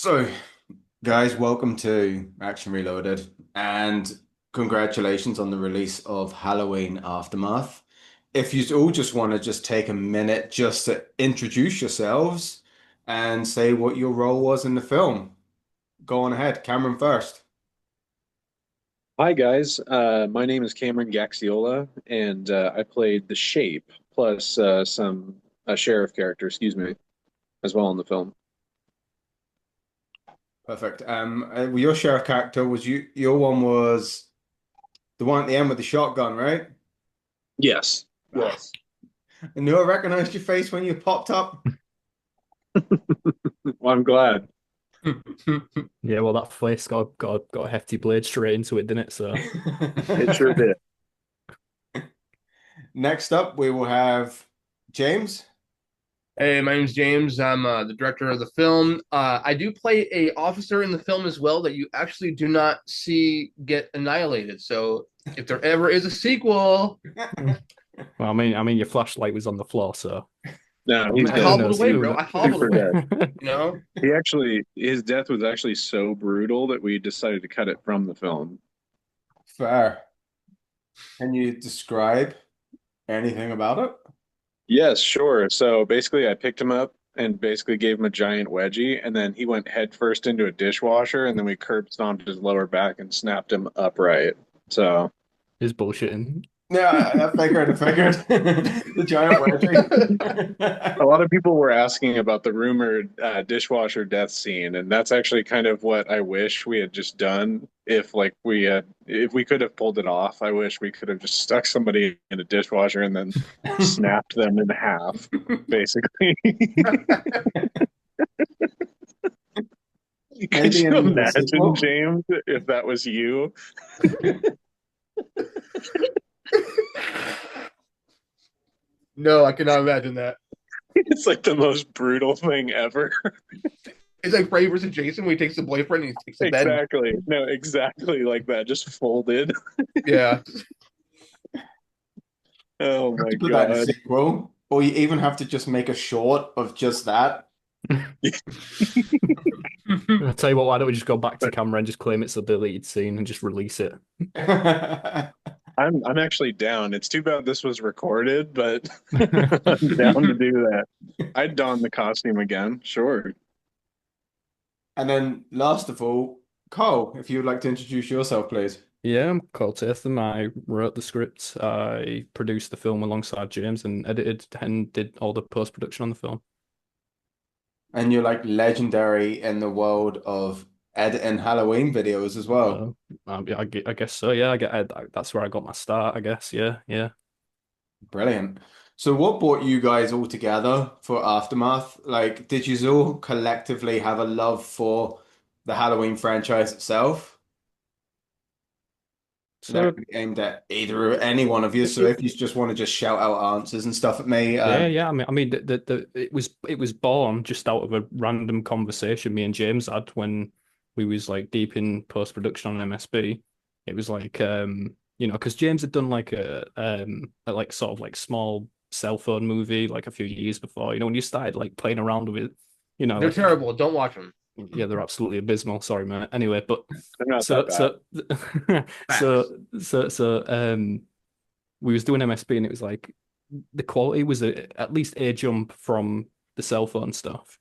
So, guys, welcome to Action Reloaded, and congratulations on the release of Halloween Aftermath. If you all just want to just take a minute just to introduce yourselves and say what your role was in the film, go on ahead. Cameron first. Hi guys, my name is Cameron Gaxiola, and I played the Shape plus some a sheriff character, excuse me, as well in the film. Perfect. Your sheriff character was you. Your one was the one at the end with the shotgun, right? Yes, Ah, yes. I knew I recognized your face when you popped up. Well, I'm glad. Yeah, well, that face got a hefty blade straight into it, didn't it? So It sure did. Next up, we will have James. Hey, my name's James. I'm the director of the film. I do play a officer in the film as well that you actually do not see get annihilated. So if there ever is a sequel, well, I mean, your flashlight was on the floor, so No, who, he's I who dead. hobbled knows? away, Who bro. kn- I hobbled Super away. dead. You know, His death was actually so brutal that we decided to cut it from the film. Fair. Can you describe anything about it? Yes, sure. So basically, I picked him up and basically gave him a giant wedgie, and then he went headfirst into a dishwasher, and then we curb stomped his lower back and snapped him upright. So. is bullshitting? Yeah, I figured. The giant A wedgie. lot of people were asking about the rumored dishwasher death scene, and that's actually kind of what I wish we had just done. If we could have pulled it off, I wish we could have just stuck somebody in a dishwasher and then snapped them in half, basically. Could Maybe you in the imagine, sequel. James, if that was you? no, I cannot imagine that. It's like the most brutal thing ever. It's like Freddy versus Jason when he takes the boyfriend and he takes the bed. Exactly. No, exactly like that, just folded. Yeah. Oh Have my to put that in a God. sequel, or you even have to just make a short of just that. I'll tell you what, why don't we just go back to camera and just claim it's a deleted scene and just release it? I'm actually down. It's too bad this was recorded, but I'm down to do that. I'd don the costume again, sure. And then, last of all, Cole, if you would like to introduce yourself, please. Yeah, I'm called Tatham. I wrote the script. I produced the film alongside James and edited and did all the post-production on the film. And you're like legendary in the world of editing Halloween videos as well. Uh, I guess so. Yeah, that's where I got my start. I guess. Yeah, yeah. Brilliant. So what brought you guys all together for Aftermath? Like, did you all collectively have a love for the Halloween franchise itself? That So could be aimed at either or any one of you. So if you just want to just shout out answers and stuff at me, yeah, yeah. I mean, it was born just out of a random conversation me and James had when we was like deep in post production on MSB. It was like because James had done like a like sort of like small cell phone movie like a few years before. When you started like playing around with it, They're like terrible. Don't watch them. yeah, they're absolutely abysmal. Sorry, man. Anyway, but They're not that so bad. so Facts. so we was doing MSB and it was like the quality was at least a jump from the cell phone stuff.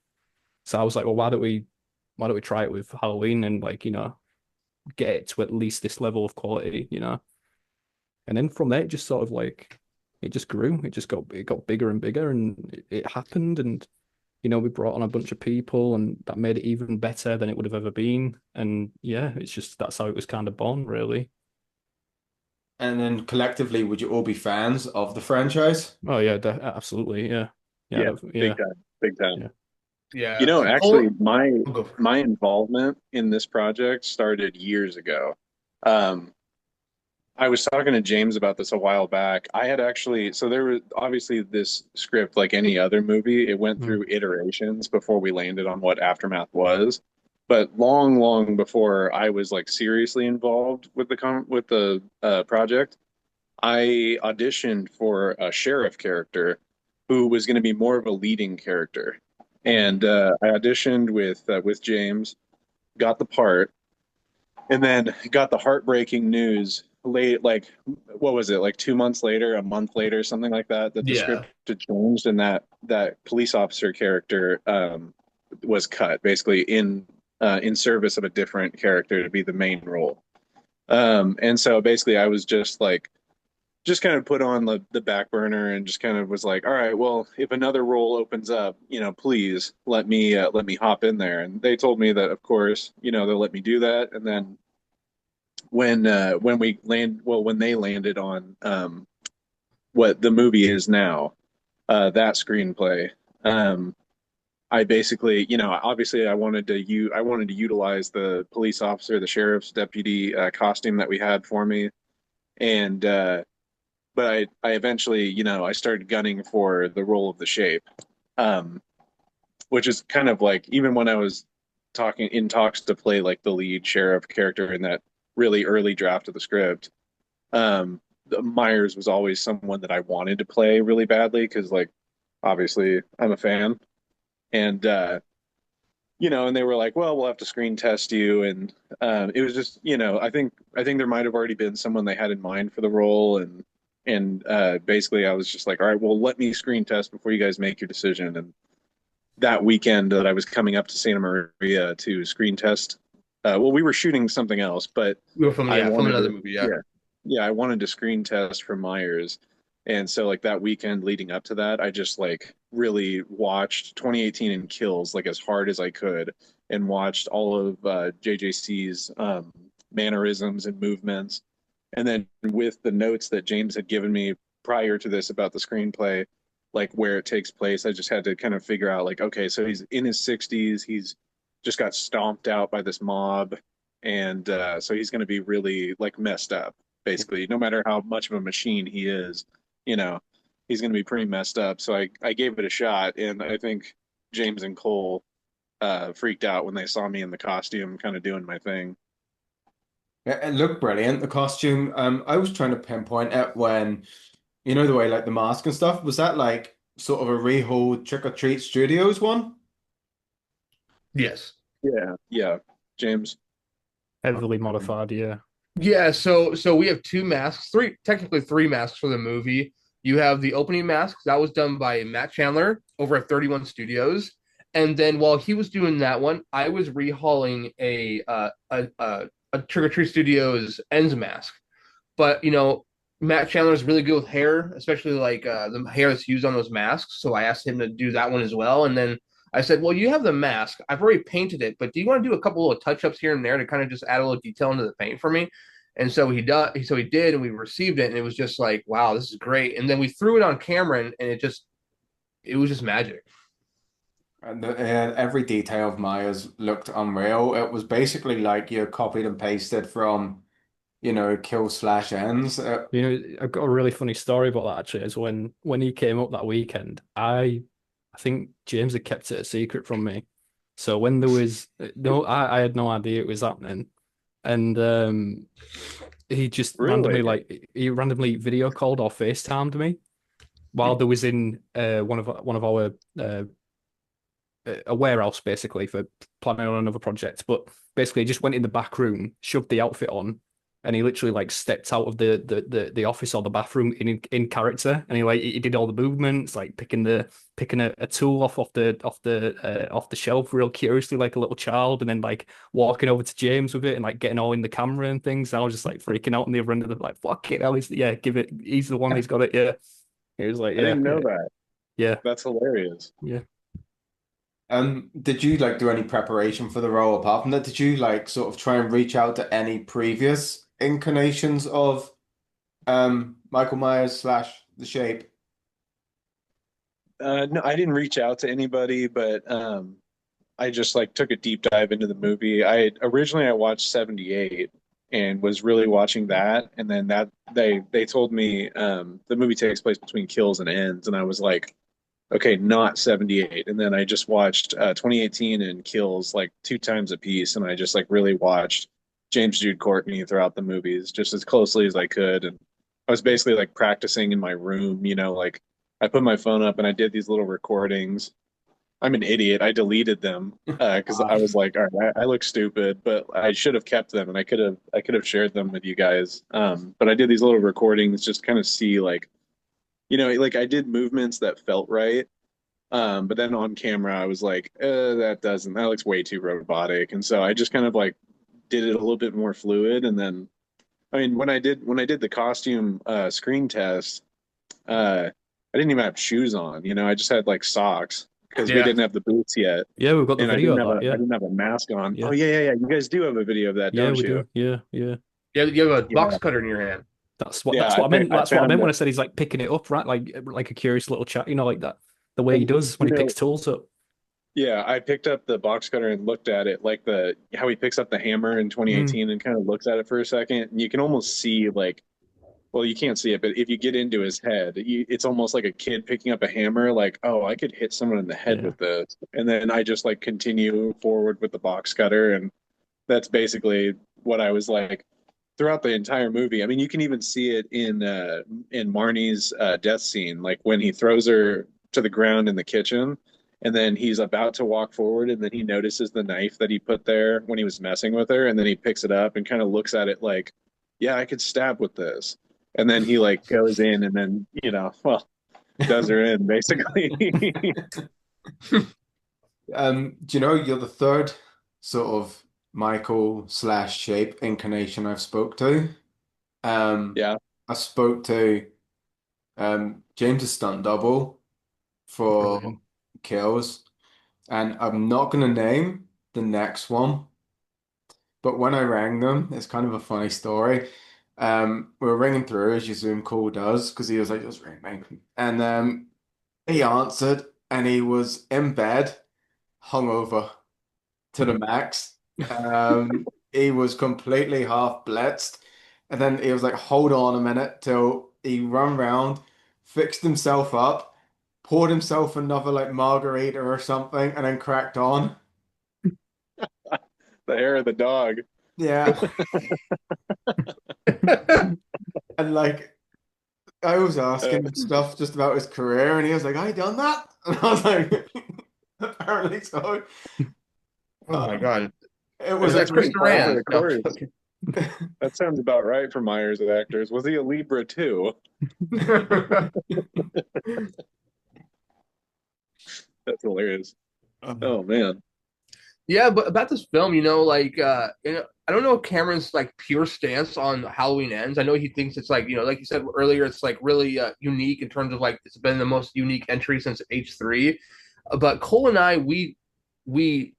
So I was like, well, why don't we try it with Halloween and like, get it to at least this level of quality. And then from there it just sort of like it just grew. It got bigger and bigger and it happened and we brought on a bunch of people and that made it even better than it would have ever been. And yeah, it's just that's how it was kind of born, really. and then collectively, would you all be fans of the franchise? Oh yeah, absolutely, yeah, yeah, Yeah, big yeah, time, big time. yeah. Yeah. Actually, Cole, go for my involvement in this project started years ago. Um, I was talking to James about this a while back. I had actually, so there was obviously this script, like any other movie, it went Mm. through iterations before we landed on what Aftermath was. But long, long before I was like seriously involved with the project, I auditioned for a sheriff character who was going to be more of a leading character. and I auditioned with James, got the part, and then got the heartbreaking news late, like what was it, like 2 months later, a month later, something like that, that the Yeah. script had changed and that police officer character was cut basically in service of a different character to be the main role. And so basically, I was just like just kind of put on the back burner and just kind of was like, all right, well, if another role opens up, please let me hop in there. And they told me that, of course, they'll let me do that. And then when they landed on what the movie is now, that screenplay, um, I basically, obviously I wanted to utilize the police officer, the sheriff's deputy costume that we had for me, and but I eventually, I started gunning for the role of the Shape, um, which is kind of like even when I was talking in talks to play like the lead sheriff character in that really early draft of the script, um, Myers was always someone that I wanted to play really badly because like obviously I'm a fan, and and they were like, well, we'll have to screen test you, and it was just, I think there might have already been someone they had in mind for the role, and basically I was just like, all right, well, let me screen test before you guys make your decision. And that weekend that I was coming up to Santa Maria to screen test, well, we were shooting something else, but We were filming, I yeah, filming wanted another to, movie. Yeah. yeah, yeah, I wanted to screen test for Myers. And so like that weekend leading up to that, I just like really watched 2018 and Kills like as hard as I could and watched all of JJC's mannerisms and movements. And then with the notes that James had given me prior to this about the screenplay, like where it takes place, I just had to kind of figure out like, okay, so he's in his 60s, he's just got stomped out by this mob, and so he's going to be really like messed up basically no matter how much of a machine he is, you know he's going to be pretty messed up. So I gave it a shot, and I think James and Cole freaked out when they saw me in the costume kind of doing my thing. It looked brilliant, the costume. I was trying to pinpoint it when, the way like the mask and stuff, was that like sort of a Rehold Trick or Treat Studios one? Yes. Yeah, yeah, James. Heavily modified, yeah. Yeah, so we have two masks, technically three masks for the movie. You have the opening mask that was done by Matt Chandler over at 31 Studios, and then while he was doing that one, I was rehauling a Trick or Treat Studios ends mask. But Matt Chandler is really good with hair, especially like the hair that's used on those masks. So I asked him to do that one as well, and then I said, "Well, you have the mask. I've already painted it, but do you want to do a couple little touch-ups here and there to kind of just add a little detail into the paint for me?" And so he does. So he did, and we received it, and it was just like, "Wow, this is great." And then we threw it on Cameron, and it was just magic. And every detail of Maya's looked unreal. It was basically like you copied and pasted from, kill slash ends. I've got a really funny story about that actually. Is when he came up that weekend, I think James had kept it a secret from me. So when there was no, I had no idea it was happening, and he just Really? he randomly video called or FaceTimed me while there was in one of our a warehouse basically for planning on another project. But basically, he just went in the back room, shoved the outfit on, and he literally like stepped out of the office or the bathroom in character, and he did all the movements, like picking a tool off the shelf real curiously like a little child, and then like walking over to James with it and like getting all in the camera and things. And I was just like freaking out on the other end of the like, fuck it, Ellie's yeah, give it. He's the one. He's got it. Yeah. He was like, I yeah, didn't yeah, know that. yeah, That's hilarious. yeah. Did you like do any preparation for the role apart from that? Did you like sort of try and reach out to any previous incarnations of Michael Myers slash The Shape? No, I didn't reach out to anybody, but I just like took a deep dive into the movie. I watched 78 and was really watching that, and then that they told me the movie takes place between kills and ends, and I was like, okay, not 78. And then I just watched 2018 and Kills like two times a piece, and I just like really watched James Jude Courtney throughout the movies just as closely as I could. And I was basically like practicing in my room, like I put my phone up and I did these little recordings, I'm an idiot. I deleted them because I was like, all right, I look stupid, but I should have kept them and I could have shared them with you guys. But I did these little recordings just kind of see like, like I did movements that felt right. But then on camera, I was like, that looks way too robotic. And so I just kind of like did it a little bit more fluid. And then, I mean, when I did the costume screen test, I didn't even have shoes on. I just had like socks because we Yeah. didn't have the boots yet, Yeah, we've got the and I video didn't of have that. a I Yeah, didn't have a mask on. Oh yeah, yeah, yeah, yeah. You guys do have a video of that, yeah, don't we you? do. Yeah, yeah. Yeah, you have a box Yeah, cutter in your hand. yeah. That's what I meant. I That's what I found meant when it. I said he's like picking it up, right? Like a curious little chat, like that. The way he And does when you he know, picks tools up. yeah, I picked up the box cutter and looked at it, like the how he picks up the hammer in Mm, 2018 and kind of looks at it for a second, and you can almost see like, well, you can't see it, but if you get into his head, it's almost like a kid picking up a hammer, like, oh, I could hit someone in the head yeah, with this. And then I just like continue forward with the box cutter. And that's basically what I was like throughout the entire movie. I mean, you can even see it in Marnie's death scene, like when he throws her to the ground in the kitchen. And then he's about to walk forward, and then he notices the knife that he put there when he was messing with her, and then he picks it up and kind of looks at it like, "Yeah, I could stab with this." And then he like goes in, and then well, does her in basically. Do you know you're the third sort of Michael slash shape incarnation I've spoke to? Um, Yeah. I spoke to James's stunt double for brilliant. kills, and I'm not gonna name the next one, but when I rang them, it's kind of a funny story. We were ringing through as your Zoom call does, because he was like, just ring me. And he answered, and he was in bed, hungover to the max. He was completely half blitzed. And then he was like, hold on a minute till he run round, fixed himself up, poured himself another like margarita or something, and then cracked on. The hair of the dog. Yeah. And like I was Uh, asking him stuff just about his career, and he was like, I done that. And I was like, apparently so. Oh my Um, God. it Is was a that Chris great call. Duran? of No, I'm course. joking. That sounds about right for Myers of actors. Was he a Libra too? That's hilarious. Oh man. Yeah, but about this film, I don't know Cameron's like pure stance on Halloween Ends. I know he thinks it's like, like you said earlier, it's like really unique in terms of like it's been the most unique entry since H3. But Cole and I, we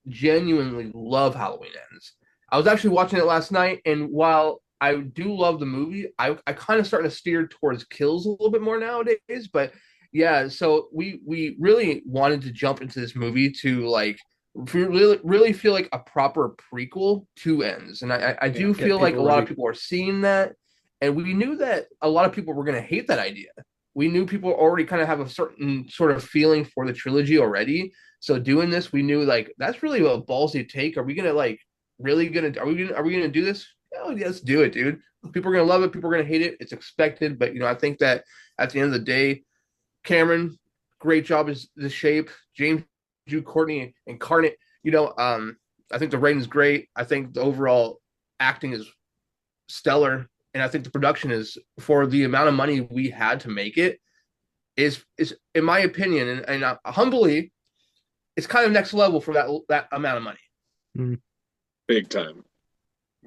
genuinely love Halloween Ends. I was actually watching it last night, and while I do love the movie, I kind of starting to steer towards kills a little bit more nowadays. But yeah, so we really wanted to jump into this movie to like really feel like a proper prequel to Ends, and I Yeah, do get feel like people a lot of ready. people are seeing that, and we knew that a lot of people were going to hate that idea. We knew people already kind of have a certain sort of feeling for the trilogy already. So doing this, we knew like that's really a ballsy take. Are we gonna like really gonna are we gonna do this? Oh, yeah, let's do it, dude. People are gonna love it. People are gonna hate it. It's expected, but I think that at the end of the day, Cameron, great job as the shape. James, Drew, Courtney, Incarnate. I think the rating is great. I think the overall acting is stellar, and I think the production is for the amount of money we had to make it is in my opinion, and humbly, it's kind of next level for that amount of money. Mm. Big time.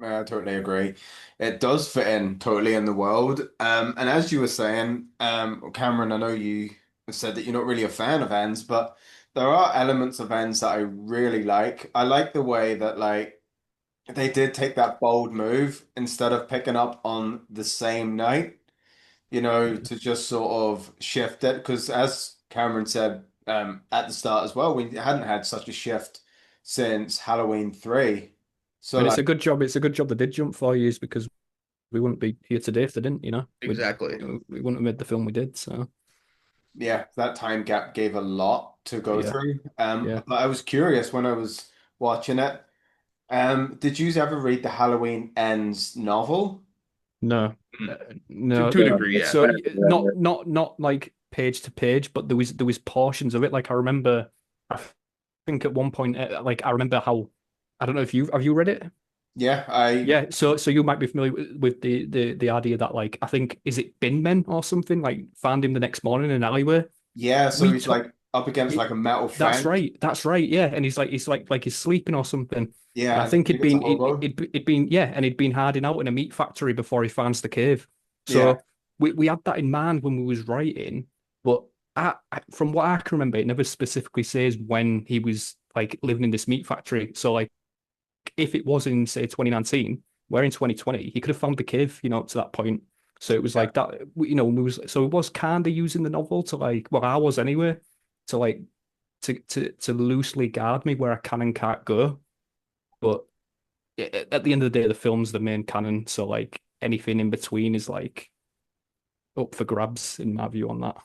Yeah, I totally agree. It does fit in totally in the world. And as you were saying, Cameron, I know you have said that you're not really a fan of ends, but there are elements of ends that I really like. I like the way that like they did take that bold move instead of picking up on the same night, to just sort of shift it. Because as Cameron said at the start as well, we hadn't had such a shift since Halloween 3. So And it's a like good job. It's a good job they did jump 4 years because we wouldn't be here today if they didn't. Exactly. We wouldn't have made the film we did. So yeah, that time gap gave a lot to go yeah, through. yeah. But I was curious when I was watching it. Did you ever read the Halloween Ends novel? No, To, no. to a degree, yeah. So not like page to page, but there was portions of it. Like I remember, think at one point, like I remember how I don't know if you read it. Yeah, I Yeah, so you might be familiar with the idea that like I think is it bin men or something like found him the next morning in an alleyway. yeah. So We he's took like up against like a metal That's fence. right. That's right. Yeah, and he's like he's sleeping or something. And Yeah, I and I think think it's a hobo. it'd been yeah, and he'd been hiding out in a meat factory before he finds the cave. Yeah, So we had that in mind when we was writing, but from what I can remember, it never specifically says when he was like living in this meat factory. So like if it was in say 2019, we're in 2020, he could have found the cave, up to that point. So it was yeah. like that, when we was so it was kind of using the novel to like, well, I was anyway, to like to loosely guard me where I can and can't go. But at the end of the day, the film's the main canon, so like anything in between is like up for grabs in my view on that.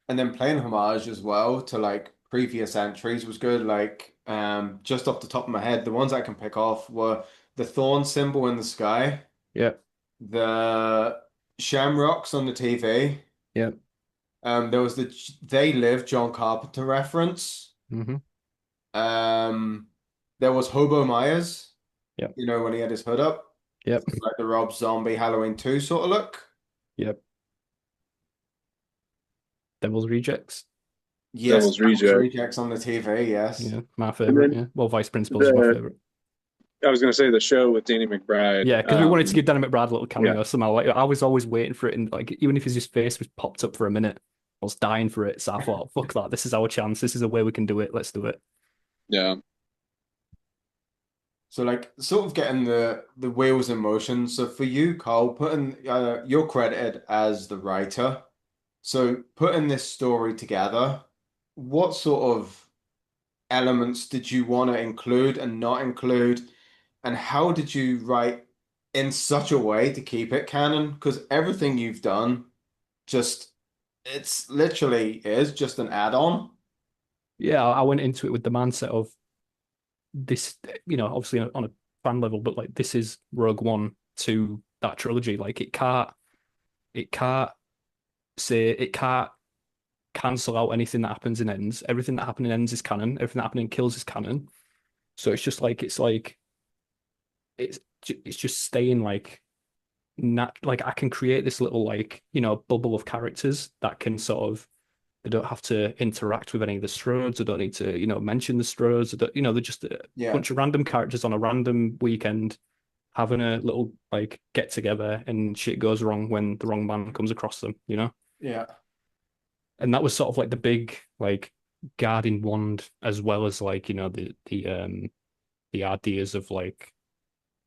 And then playing homage as well to like previous entries was good. Like, just off the top of my head, the ones I can pick off were the thorn symbol in the sky, Yeah, the shamrocks on the TV. yeah, There was the They Live John Carpenter reference. mm-hmm. Um, there was Hobo Myers, Yep, when he had his hood up, yep, like the Rob Zombie Halloween 2 sort of look. yep. Devil's Rejects. Yes, Devil's Devil's Reject. Rejects on the TV, yes. Yeah, my And favorite. then Yeah, well, Vice Principals is my the favorite. I was going to say the show with Danny McBride. Yeah, because we wanted to give Danny McBride a little Yeah, cameo somehow. Like I was always waiting for it, and like even if his face was popped up for a minute, I was dying for it. So I thought, fuck that, this is our chance. This is a way we can do it. Let's do it. yeah. So like sort of getting the wheels in motion. So for you, Carl, putting you're credited as the writer. So putting this story together, what sort of elements did you want to include and not include? And how did you write in such a way to keep it canon? Because everything you've done just it's literally is just an add-on. Yeah, I went into it with the mindset of this, obviously on a fan level, but like this is Rogue One to that trilogy. Like it can't it can't cancel out anything that happens in Ends. Everything that happened in Ends is canon. Everything that happened in Kills is canon. So it's just staying like not like I can create this little like bubble of characters that can sort of they don't have to interact with any of the Strodes. They don't need to mention the Strodes. They're just a Yeah. bunch of random characters on a random weekend having a little like get together and shit goes wrong when the wrong man comes across them. Yeah. And that was sort of like the big like guarding wand as well as like the ideas of like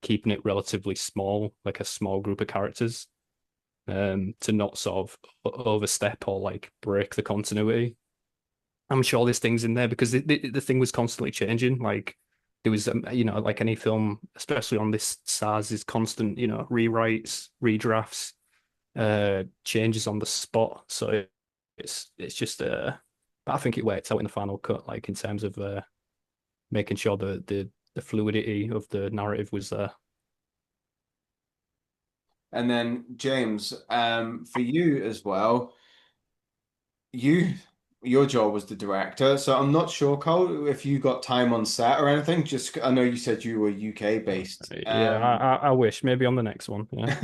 keeping it relatively small, like a small group of characters, to not sort of overstep or like break the continuity. I'm sure there's things in there because the thing was constantly changing. Like there was, like any film, especially on this size, is constant, rewrites, redrafts, changes on the spot. So it's just but I think it worked out in the final cut, like in terms of making sure the fluidity of the narrative was there. And then James, for you as well, you your job was the director. So I'm not sure, Cole, if you got time on set or anything. Just I know you said you were UK based. Yeah, I wish maybe on the next one. Yeah.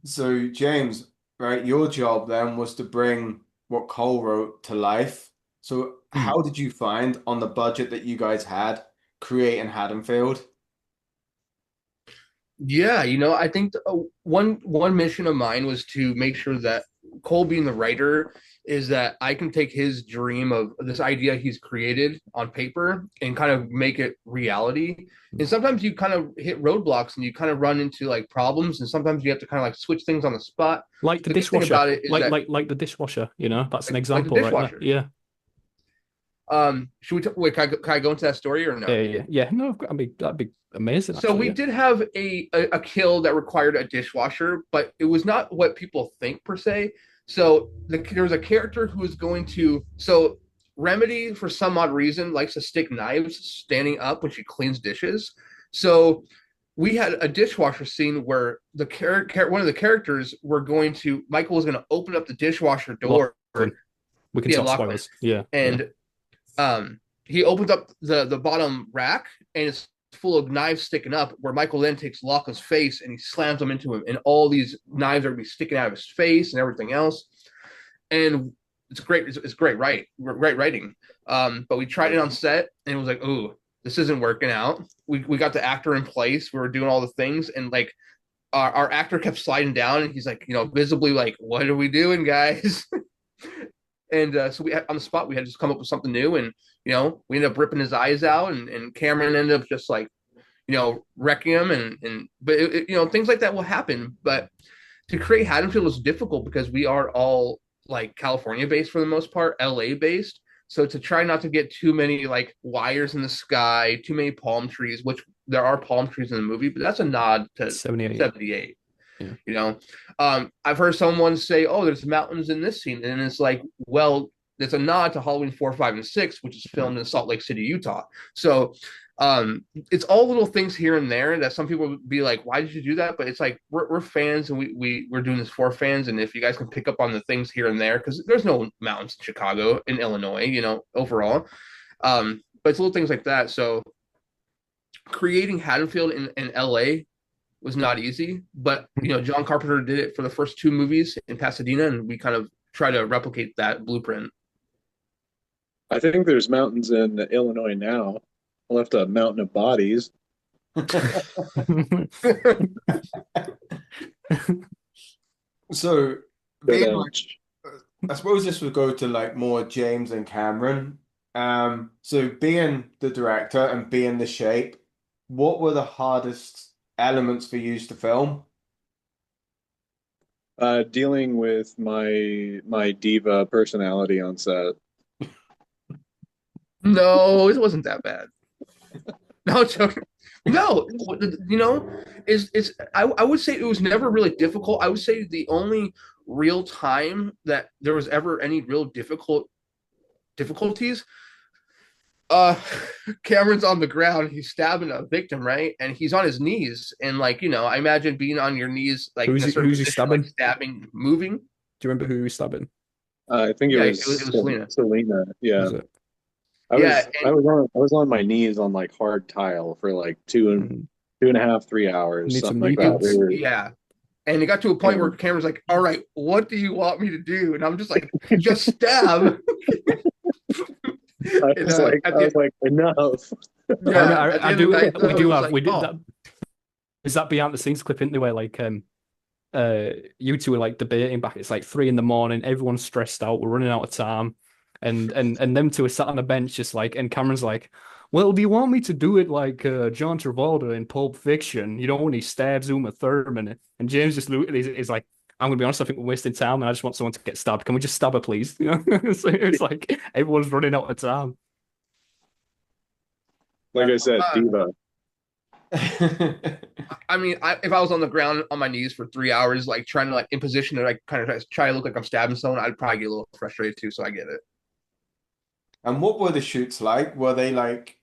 So James, right, your job then was to bring what Cole wrote to life. So Hmm. how did you find on the budget that you guys had creating Haddonfield? Yeah, I think one mission of mine was to make sure that Cole, being the writer, is that I can take his dream of this idea he's created on paper and kind of make it reality. And sometimes you kind of hit roadblocks and you kind of run into like problems, and sometimes you have to kind of like switch things on the spot. Like the The good thing dishwasher, about it is like that like the dishwasher. That's an like the example right there. dishwasher. Yeah. Should we wait? Can I go into that story or no? Yeah. No, I mean that'd be amazing So actually. we Yeah. did have a kill that required a dishwasher, but it was not what people think per se. So there was a character who was going to. So Remedy, for some odd reason, likes to stick knives standing up when she cleans dishes. So we had a dishwasher scene where one of the characters were going to Michael was going to open up the dishwasher door. Lachlan. We can Yeah, talk Lachlan, spoilers. Yeah. Yeah. and he opens up the bottom rack and it's full of knives sticking up. Where Michael then takes Lachlan's face and he slams them into him, and all these knives are gonna be sticking out of his face and everything else. And it's great. It's great, right? Great writing. But we tried it on set, and it was like, ooh, this isn't working out. We got the actor in place. We were doing all the things, and like our actor kept sliding down, and he's like, visibly like, what are we doing, guys? And so we had, on the spot we had to just come up with something new, and we ended up ripping his eyes out, and Cameron ended up just like wrecking him, and but things like that will happen. But to create Haddonfield was difficult because we are all like California based for the most part, LA based. So to try not to get too many like wires in the sky, too many palm trees, which there are palm trees in the movie, but that's a nod to 78. Yeah. I've heard someone say, "Oh, there's mountains in this scene," and it's like, well, there's a nod to Halloween 4, 5, and 6, which is filmed in Salt Lake City, Utah. So it's all little things here and there that some people would be like, "Why did you do that?" But it's like we're fans, and we're doing this for fans. And if you guys can pick up on the things here and there, because there's no mountains in Chicago, in Illinois, overall. But it's little things like that. So creating Haddonfield in LA was not easy, but John Carpenter did it for the first two movies in Pasadena, and we kind of try to replicate that blueprint. I think there's mountains in Illinois now. Left a mountain of bodies. So, being like, I suppose this would go to like more James and Cameron. So being the director and being the shape, what were the hardest elements for you to film? Dealing with my diva personality on set. No, it wasn't that bad. No, joking. No, I would say it was never really difficult. I would say the only real time that there was ever any real difficulties, uh Cameron's on the ground, he's stabbing a victim, right? And he's on his knees, and like, I imagine being on your knees like in a certain Who's he position, stabbing? like stabbing, moving. Do you remember who he was stabbing? I think it Yeah, was it was Selena. Selena. Yeah. Was it? Yeah, I was on my knees on like hard tile for like Mhm. 2.5, 3 hours, Need some something knee like that. pads. yeah. And it got to a point where Cameron's like, all right, what do you want me to do? And I'm just like, just stab. I was like, enough. Yeah, at the I end of do. the night, We do have. like, We did oh, that. Is that behind the scenes clip, isn't there, where like you two are like debating back? It's like 3 a.m. Everyone's stressed out. We're running out of time, and them two are sat on a bench, just like. And Cameron's like, "Well, do you want me to do it like John Travolta in Pulp Fiction? You know, when he stabs Uma Thurman?" And James just is like, "I'm gonna be honest. I think we're wasting time, and I just want someone to get stabbed. Can we just stab her, please?" So it's like everyone's running out of time. Like I said, uh, diva. I mean, if I was on the ground on my knees for 3 hours, like trying to like in position to like kind of try to look like I'm stabbing someone, I'd probably get a little frustrated too. So I get it. And what were the shoots like? Were they like,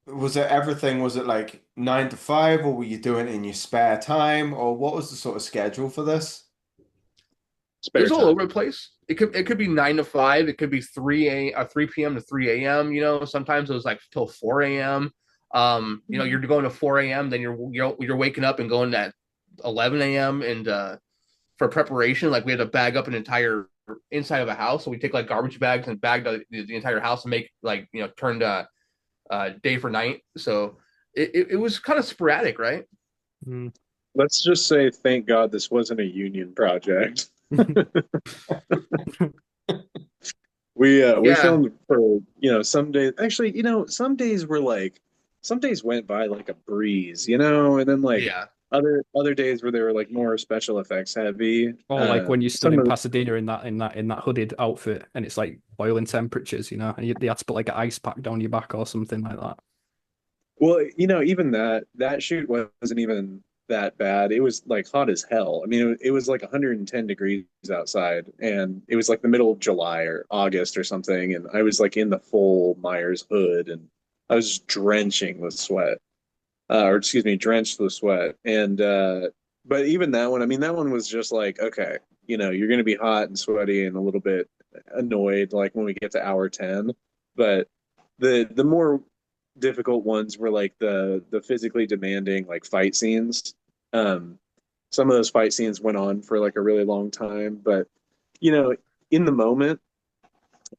was it everything? Was it like 9 to 5, or were you doing it in your spare time, or what was the sort of schedule for this? It Spare was all time. over the place. It could be 9 to 5. It could be 3 p.m. to 3 a.m. Sometimes it was like till 4 a.m. You're going to 4 a.m. Then you're waking up and going at 11 a.m. and for preparation, like we had to bag up an entire inside of a house. So we take like garbage bags and bag the entire house and make like turned day for night. So it was kind of sporadic, right? Mm. Let's just say, thank God this wasn't a union project. We Yeah, filmed for some days. Actually, some days went by like a breeze, and then like yeah. other days where they were like more special effects heavy. Or like when you stood Some in of Pasadena in that hooded outfit, and it's like boiling temperatures, and they had to put like an ice pack down your back or something like that. Well, even that shoot wasn't even that bad. It was like hot as hell. I mean, it was like 110 degrees outside, and it was like the middle of July or August or something, and I was like in the full Myers hood, and I was drenching with sweat, or excuse me, drenched with sweat. And but even that one, I mean, that one was just like, okay, you're gonna be hot and sweaty and a little bit annoyed, like when we get to hour 10, but The more difficult ones were like the physically demanding like fight scenes. Um, some of those fight scenes went on for like a really long time, but you know, in the moment,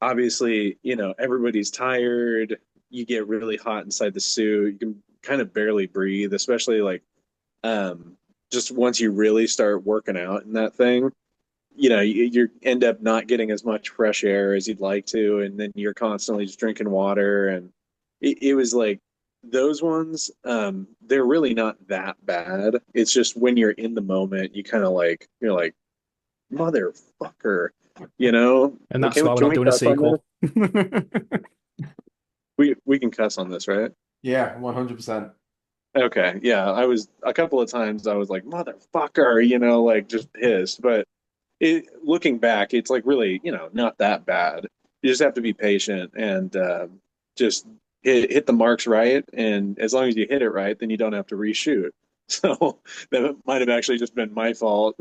obviously, everybody's tired. You get really hot inside the suit. You can kind of barely breathe, especially like um, just once you really start working out in that thing. You end up not getting as much fresh air as you'd like to, and then you're constantly just drinking water. And it was like those ones, they're really not that bad. It's just when you're in the moment, you're like, motherfucker, you know? And that's Can, why we're can not we doing a cuss on this? sequel. We can cuss on this, right? Yeah, 100%. Okay, yeah. I was a couple of times I was like, motherfucker, like just pissed. But looking back, it's like really, not that bad. You just have to be patient and just hit the marks right. And as long as you hit it right, then you don't have to reshoot. So that might have actually just been my fault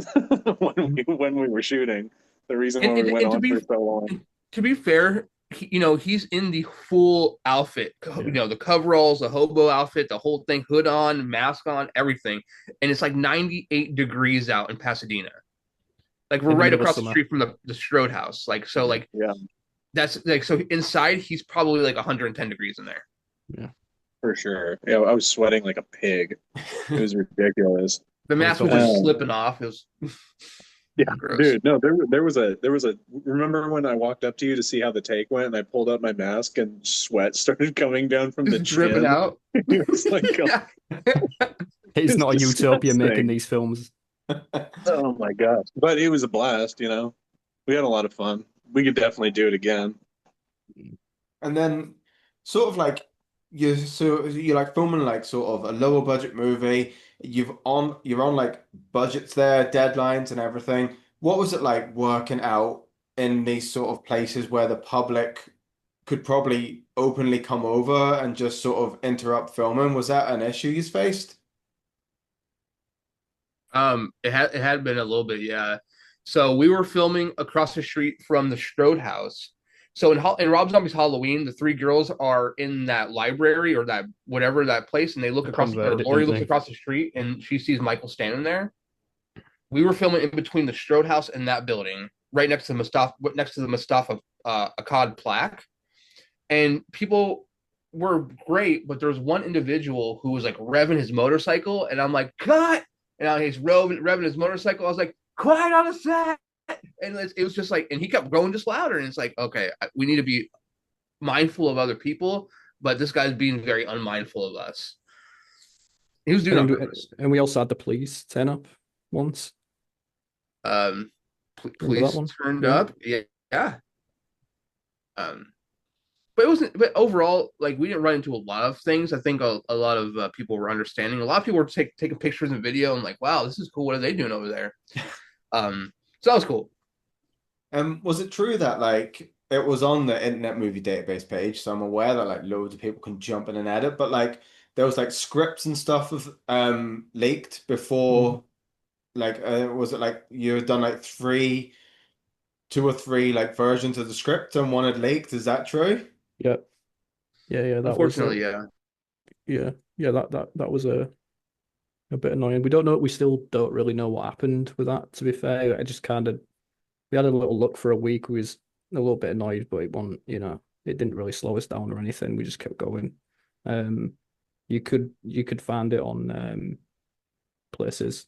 when we were shooting. The reason And, why we and, went and on for so long. to be fair, he's in the full outfit. Yeah. The coveralls, the hobo outfit, the whole thing, hood on, mask on, everything. And it's like 98 degrees out in Pasadena. Like we're In the right middle of across the summer. street from the Strode house. Like so, Yeah. like Yeah, that's like so inside he's probably like 110 degrees in there. Yeah. for sure. Yeah, I was sweating like a pig. It was ridiculous. The Probably mask was felt like just Um, slipping off. It was Yeah, gross. dude. No, there was a. Remember when I walked up to you to see how the take went, and I pulled up my mask, and sweat started coming down from the Just dripping chin. out. It was like, oh, Yeah. it's it's not a utopia making disgusting. these films. Oh my gosh! But it was a blast. We had a lot of fun. We could definitely do it again. And then sort of like you're like filming like sort of a lower budget movie. You're on like budgets there, deadlines and everything. What was it like working out in these sort of places where the public could probably openly come over and just sort of interrupt filming? Was that an issue you faced? It had been a little bit, yeah. So we were filming across the street from the Strode house. So in Rob Zombie's Halloween, the three girls are in that library or that whatever that place, and they look They across, or converted it, Lori didn't looks they? across the street, and she sees Michael standing there. We were filming in between the Strode house and that building, right next to the Mustafa Akkad plaque, and people were great, but there was one individual who was like revving his motorcycle, and I'm like, cut! And he's revving his motorcycle. I was like, quiet on the set. And it was just like, and he kept going just louder. And it's like, okay, we need to be mindful of other people, but this guy's being very unmindful of us. He was doing it on And purpose. and we also had the police turn up once. Um, Remember that police one? turned Yeah. up. Yeah, yeah. Um, but it wasn't. But overall, like we didn't run into a lot of things. I think a lot of people were understanding. A lot of people were taking pictures and video and like, wow, this is cool. What are they doing over there? So that was cool. Was it true that like it was on the Internet Movie Database page, so I'm aware that like loads of people can jump in and edit, but like there was like scripts and stuff of leaked Mhm. before like was it like you had done like two or three like versions of the script and one had leaked? Is that true? Yeah. Yeah. That was Unfortunately, yeah. yeah. Yeah. That was a bit annoying. We don't know. We still don't really know what happened with that. To be fair, I just kind of we had a little look for a week. We was a little bit annoyed, but it wasn't. It didn't really slow us down or anything. We just kept going. Um, you could find it on places,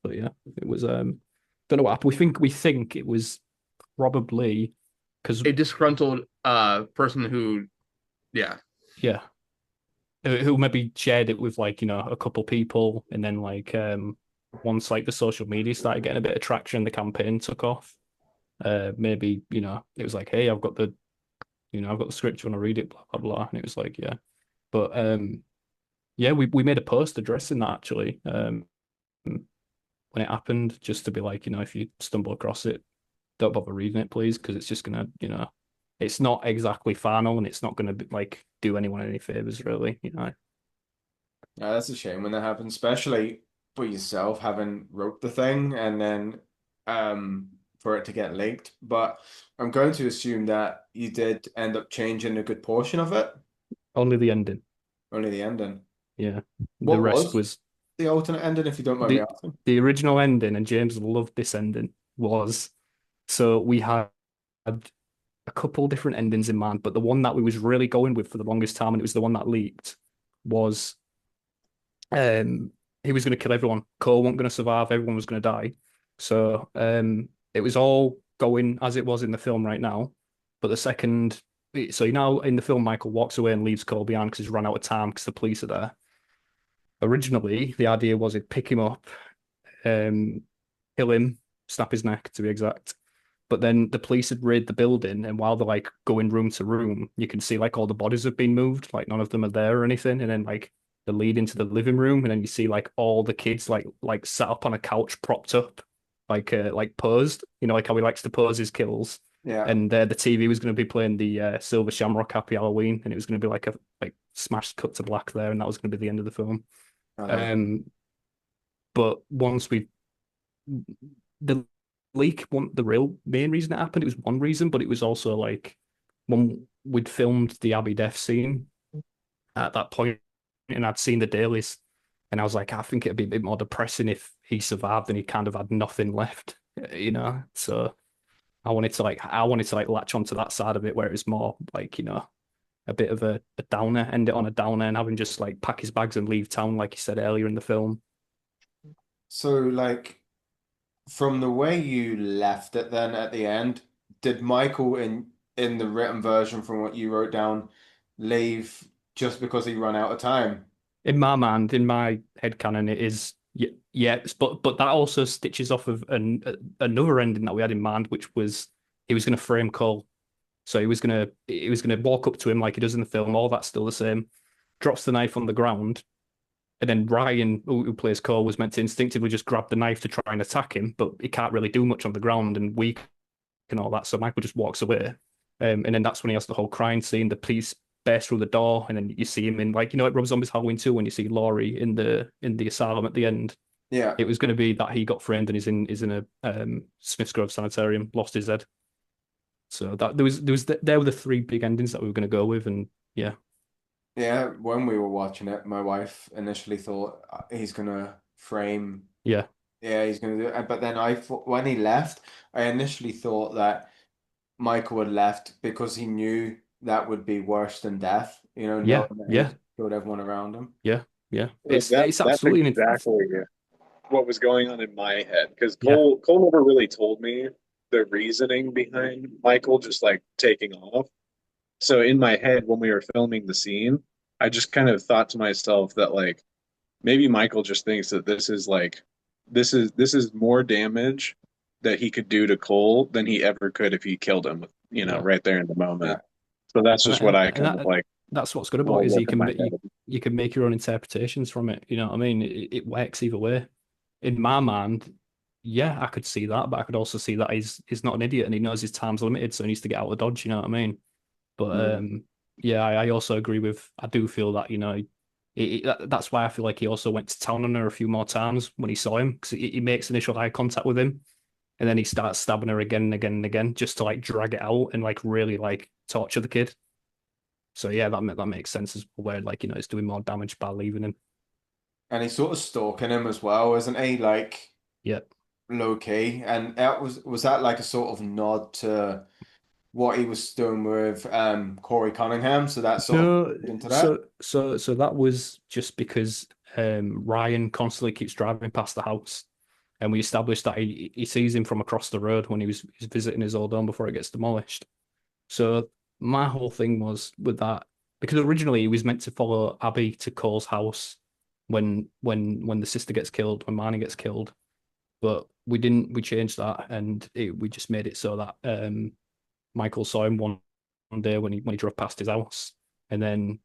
but yeah, it was don't know what happened. We think it was probably because A disgruntled person who, yeah, yeah, who maybe shared it with like a couple people, and then like once like the social media started getting a bit of traction, the campaign took off. Maybe it was like, hey, I've got the script, you want to read it, blah blah blah, and it was like, yeah, but yeah, we made a post addressing that actually when it happened, just to be like, if you stumble across it, don't bother reading it, please, because it's just gonna, it's not exactly final, and it's not gonna be, like do anyone any favors, really. Yeah, that's a shame when that happens, especially for yourself having wrote the thing and then for it to get leaked, but I'm going to assume that you did end up changing a good portion of it, Only the ending. only the ending. Yeah. The What rest was was the alternate ending, if you don't mind me the asking? the original ending, and James loved this ending, was so we had a couple different endings in mind, but the one that we was really going with for the longest time, and it was the one that leaked, was he was going to kill everyone. Cole wasn't going to survive. Everyone was going to die. So it was all going as it was in the film right now. But the second, so now in the film, Michael walks away and leaves Cole behind because he's run out of time because the police are there. Originally, the idea was he'd pick him up, um, kill him, snap his neck to be exact. But then the police had raided the building, and while they're like going room to room, you can see like all the bodies have been moved, like none of them are there or anything. And then like the lead into the living room, and then you see like all the kids like sat up on a couch, propped up, like posed. You know, like how he likes to pose his kills. Yeah. And the TV was going to be playing the Silver Shamrock Happy Halloween, and it was going to be like a like smashed cut to black there, and that was going to be the end of the film. Uh-huh. Um, but once we the leak one the real main reason it happened. It was one reason, but it was also like when we'd filmed the Abby death scene at that point, and I'd seen the dailies, and I was like, I think it'd be a bit more depressing if he survived and he kind of had nothing left, you know. So I wanted to like latch onto that side of it where it was more like, you know, a bit of a downer, end it on a downer, and having just like pack his bags and leave town, like you said earlier in the film. So, like, from the way you left it then at the end, did Michael in the written version from what you wrote down leave just because he ran out of time? In my mind, in my head canon, it is yeah, but that also stitches off of another ending that we had in mind, which was he was going to frame Cole. So he was gonna walk up to him like he does in the film. All that's still the same. Drops the knife on the ground, and then Ryan, who plays Cole, was meant to instinctively just grab the knife to try and attack him, but he can't really do much on the ground and weak and all that. So Michael just walks away. And then that's when he has the whole crying scene. The police burst through the door, and then you see him in like, you know, at Rob Zombie's Halloween 2 when you see Laurie in the asylum at the end. Yeah. It was going to be that he got framed and is in a Smith's Grove sanitarium, lost his head. So that there were the three big endings that we were going to go with, and yeah, Yeah, when we were watching it, my wife initially thought he's gonna frame. yeah, Yeah, he's gonna do it. But then I thought when he left, I initially thought that Michael had left because he knew that would be worse than death, yeah, knowing that yeah, he's killed everyone around him. yeah, yeah. Like It's that's absolutely exactly what was going on in my head because yeah. Cole never really told me the reasoning behind Michael just like taking off. So in my head when we were filming the scene, I just kind of thought to myself that like maybe Michael just thinks that this is more damage that he could do to Cole than he ever could if he killed him, Yeah. right there in the moment. Yeah. So that's And just what I and kind of that like that's what's good about it rolled is with you in can my make head. you can make your own interpretations from it. You know what I mean? It works either way. In my mind, yeah, I could see that, but I could also see that he's not an idiot and he knows his time's limited, so he needs to get out of Dodge. You know what I mean? But Mm. yeah, I also agree with. I do feel that that's why I feel like he also went to town on her a few more times when he saw him because he makes initial eye contact with him, and then he starts stabbing her again and again and again just to like drag it out and like really like torture the kid. So yeah, that makes sense as well, where like, you know, it's doing more damage by leaving him. And he's sort of stalking him as well, isn't he? Like Yeah. low key. And that was that like a sort of nod to what he was doing with Corey Cunningham? So that sort of No, into that. so that was just because Ryan constantly keeps driving past the house, and we established that he sees him from across the road when he's visiting his old home before it gets demolished. So my whole thing was with that because originally he was meant to follow Abby to Cole's house when the sister gets killed, when Marnie gets killed, but we didn't. We changed that, and we just made it so that Michael saw him one day when he drove past his house, and then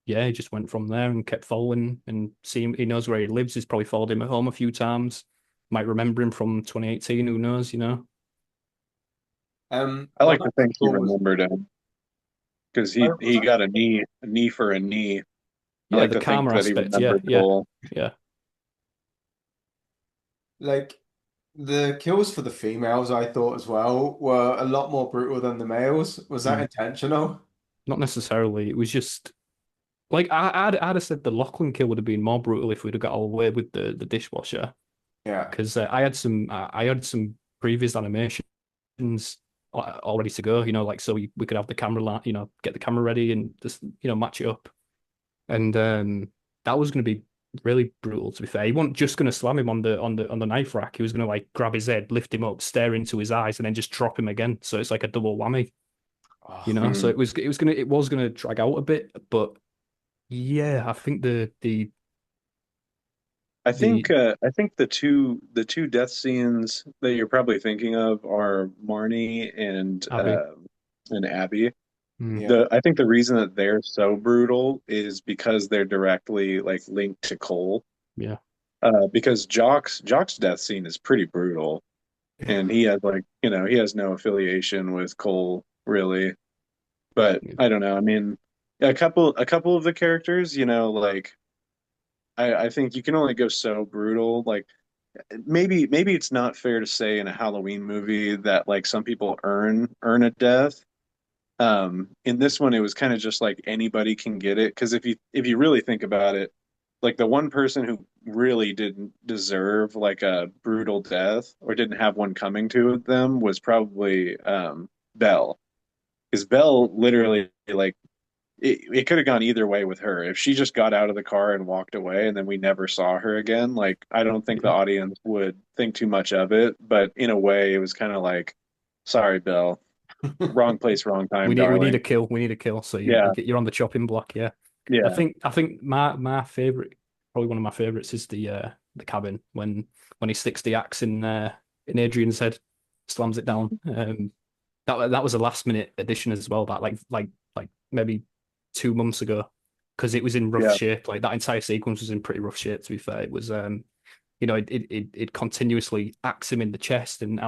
yeah, he just went from there and kept following and seeing. He knows where he lives. He's probably followed him at home a few times. Might remember him from 2018. Who knows? You know. I What like I to think he thought was remembered him because I he got a knee for a knee. I Yeah, like the to think karma that he aspect. Yeah, remembered yeah, Cole. yeah, like The kills for the females, I thought as well, were a lot more brutal than the males. Was that Hmm. intentional? Not necessarily. It was just like I'd have said the Lachlan kill would have been more brutal if we'd have got away with the dishwasher. Yeah. Because I had some previous animations all ready to go. Like so we could have the camera, get the camera ready and just match it up. And that was going to be really brutal. To be fair, he wasn't just going to slam him on the knife rack. He was going to like grab his head, lift him up, stare into his eyes, and then just drop him again. So it's like a double whammy. Oh, So Mhm. it was gonna drag out a bit, but yeah, I think the I think the two death scenes that you're probably thinking of are Marnie Abby. and Abby. Mm, yeah. I think the reason that they're so brutal is because they're directly like linked to Cole. yeah, Because Jock's death scene is pretty brutal, Yeah. and he has like he has no affiliation with Cole really. But yeah, I don't know. I mean, a couple of the characters, like I think you can only go so brutal. Like maybe it's not fair to say in a Halloween movie that like some people earn a death. In this one, it was kind of just like anybody can get it. Because if you really think about it, like the one person who really didn't deserve like a brutal death or didn't have one coming to them was probably Belle. Because Belle literally like it could have gone either way with her. If she just got out of the car and walked away and then we never saw her again, like I don't think the yeah. audience would think too much of it. But in a way, it was kind of like, sorry, Belle, wrong place, wrong time, We need a darling. kill. We need a kill. So Yeah, you're on the chopping block. Yeah, yeah, I think my favorite, probably one of my favorites, is the cabin when he sticks the axe in Adrian's head, slams it down. That was a last minute addition as well. That like maybe 2 months ago, because it was in rough yeah. shape. Like that entire sequence was in pretty rough shape. To be fair, it was it continuously axed him in the chest, and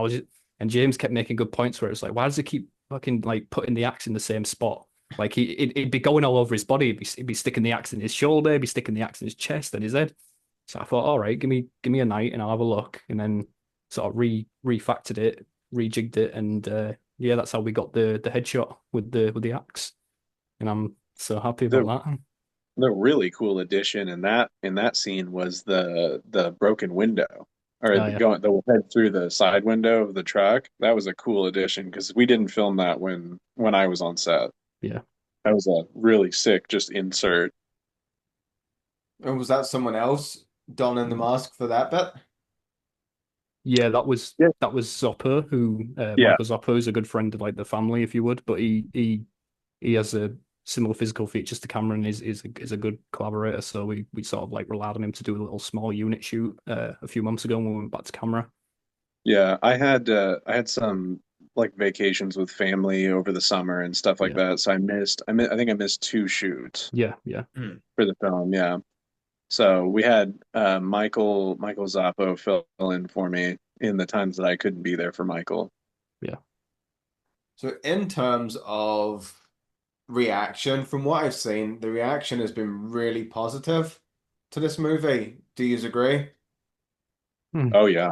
and James kept making good points where it's like, why does he keep fucking like putting the axe in the same spot? Like it'd be going all over his body. He'd be sticking the axe in his shoulder. He'd be sticking the axe in his chest and his head. So I thought, all right, give me a night and I'll have a look, and then sort of refactored it, rejigged it, and yeah, that's how we got the headshot with the axe, and I'm so happy The about that. the really cool addition in that scene was the broken window or Oh the yeah, going the head through the side window of the truck. That was a cool addition because we didn't film that when I was on set. yeah, That was a really sick just insert. And was that someone else donning the mask for that bit? yeah. Yeah, That was Zopper, who yeah, Michael Zopper, who's a good friend of like the family, if you would, but he has a similar physical features to Cameron. Is a good collaborator, so we sort of like relied on him to do a little small unit shoot a few months ago when we went back to camera. yeah. I had some like vacations with family over the summer and stuff like Yeah, that. So I think I missed two shoots yeah, yeah. for the film. Yeah. So we had Michael Zappo fill in for me in the times that I couldn't be there for Michael. Yeah. So in terms of reaction, from what I've seen, the reaction has been really positive to this movie. Do you agree? Hmm. Oh yeah,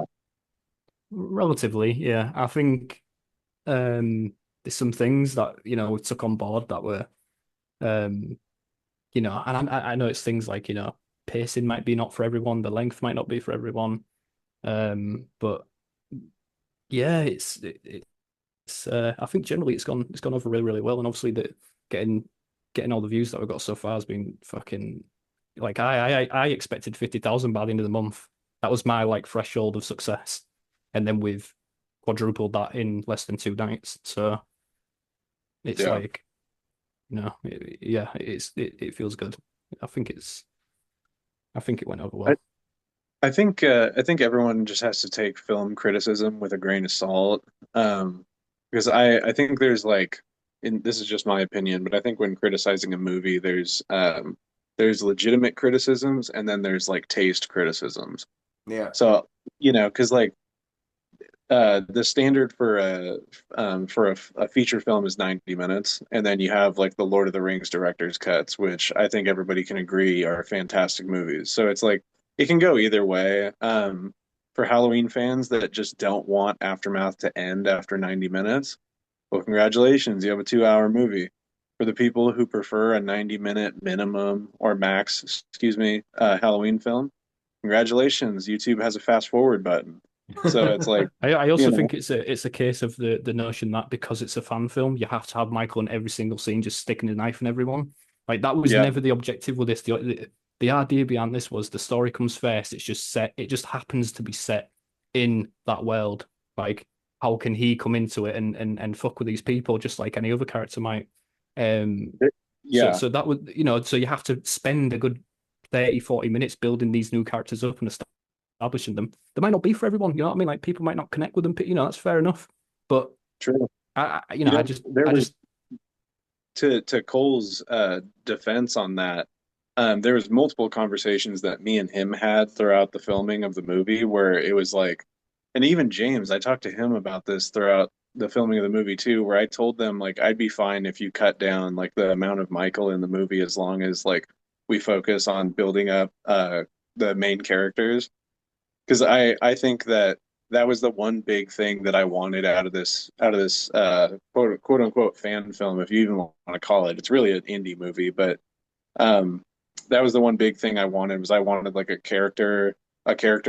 Relatively, yeah. I think there's some things that we took on board that were um and I know it's things like pacing might be not for everyone, the length might not be for everyone, but yeah, it's I think generally it's gone over really well, and obviously the getting getting all the views that we've got so far has been fucking like I expected 50,000 by the end of the month. That was my like threshold of success, and then we've quadrupled that in less than 2 nights. So it's yeah. like yeah, it feels good. I think it's I think it went over I well. I think everyone just has to take film criticism with a grain of salt. Because I think there's like, and this is just my opinion, but I think when criticizing a movie, there's legitimate criticisms and then there's like taste criticisms. Yeah. So, because like the standard for a feature film is 90 minutes, and then you have like the Lord of the Rings director's cuts, which I think everybody can agree are fantastic movies. So it's like it can go either way. for Halloween fans that just don't want Aftermath to end after 90 minutes, well, congratulations, you have a 2 hour movie. For the people who prefer a 90-minute minimum or max, excuse me, Halloween film, congratulations, YouTube has a fast forward button. So it's like, I you also know, think it's a case of the notion that because it's a fan film, you have to have Michael in every single scene just sticking a knife in everyone. Like that was yeah, never the objective with this. The idea behind this was the story comes first. It's just set. It just happens to be set in that world. Like how can he come into it and fuck with these people just like any other character might? Um. So yeah, so that would so you have to spend a good 30, 40 minutes building these new characters up and establishing them. They might not be for everyone, you know what I mean? Like people might not connect with them, that's fair enough. But true. I you You know, know, there I was just to Cole's defense on that. There was multiple conversations that me and him had throughout the filming of the movie where it was like, and even James, I talked to him about this throughout the filming of the movie too, where I told them like I'd be fine if you cut down like the amount of Michael in the movie as long as like we focus on building up the main characters because I think that that was the one big thing that I wanted out of this quote unquote fan film, if you even want to call it. It's really an indie movie, but um, that was the one big thing I wanted was I wanted like a character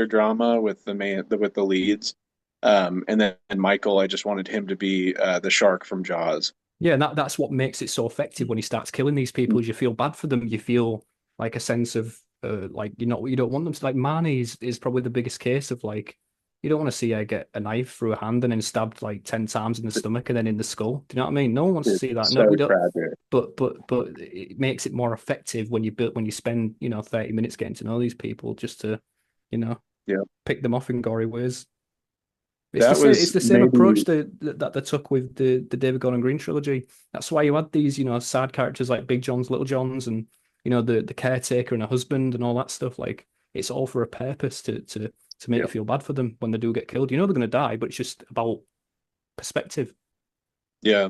drama with with the leads, and then and Michael, I just wanted him to be the shark from Jaws. yeah, and that's what makes it so effective when he starts killing these people is you feel bad for them. You feel like a sense of like you don't want them to like Marnie is probably the biggest case of like you don't want to see her get a knife through a hand and then stabbed like 10 times in the stomach and then in the skull. Do you know what I mean? No one wants to It's see that. No, so we don't. tragic. But it makes it more effective when you spend 30 minutes getting to know these people just to you know Yeah, pick them off in gory ways. It's the that same. It's was the same approach maybe that they took with the David Gordon Green trilogy. That's why you had these side characters like Big John's, Little John's, and the caretaker and a husband and all that stuff. Like it's all for a purpose to make yeah. you feel bad for them when they do get killed. You know they're going to die, but it's just about perspective. Yeah.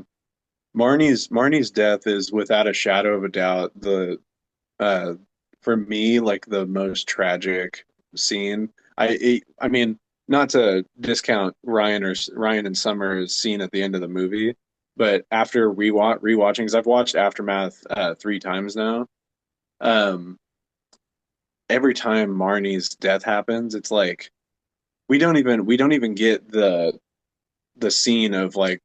Marnie's death is without a shadow of a doubt the uh for me like the most tragic scene. I mean, not to discount Ryan and Summer's scene at the end of the movie, but after rewatching, because I've watched Aftermath 3 times now. um every time Marnie's death happens, it's like we don't even get the scene of like,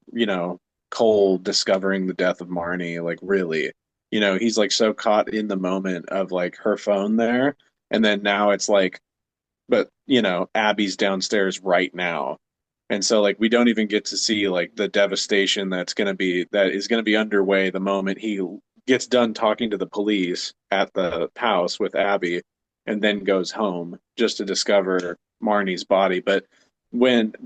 Cole discovering the death of Marnie, like really. He's like so caught in the moment of like her phone there. And then now it's like, but Abby's downstairs right now. And so like we don't even get to see like the devastation that is gonna be underway the moment he gets done talking to the police at the house with Abby and then goes home just to discover Marnie's body. But and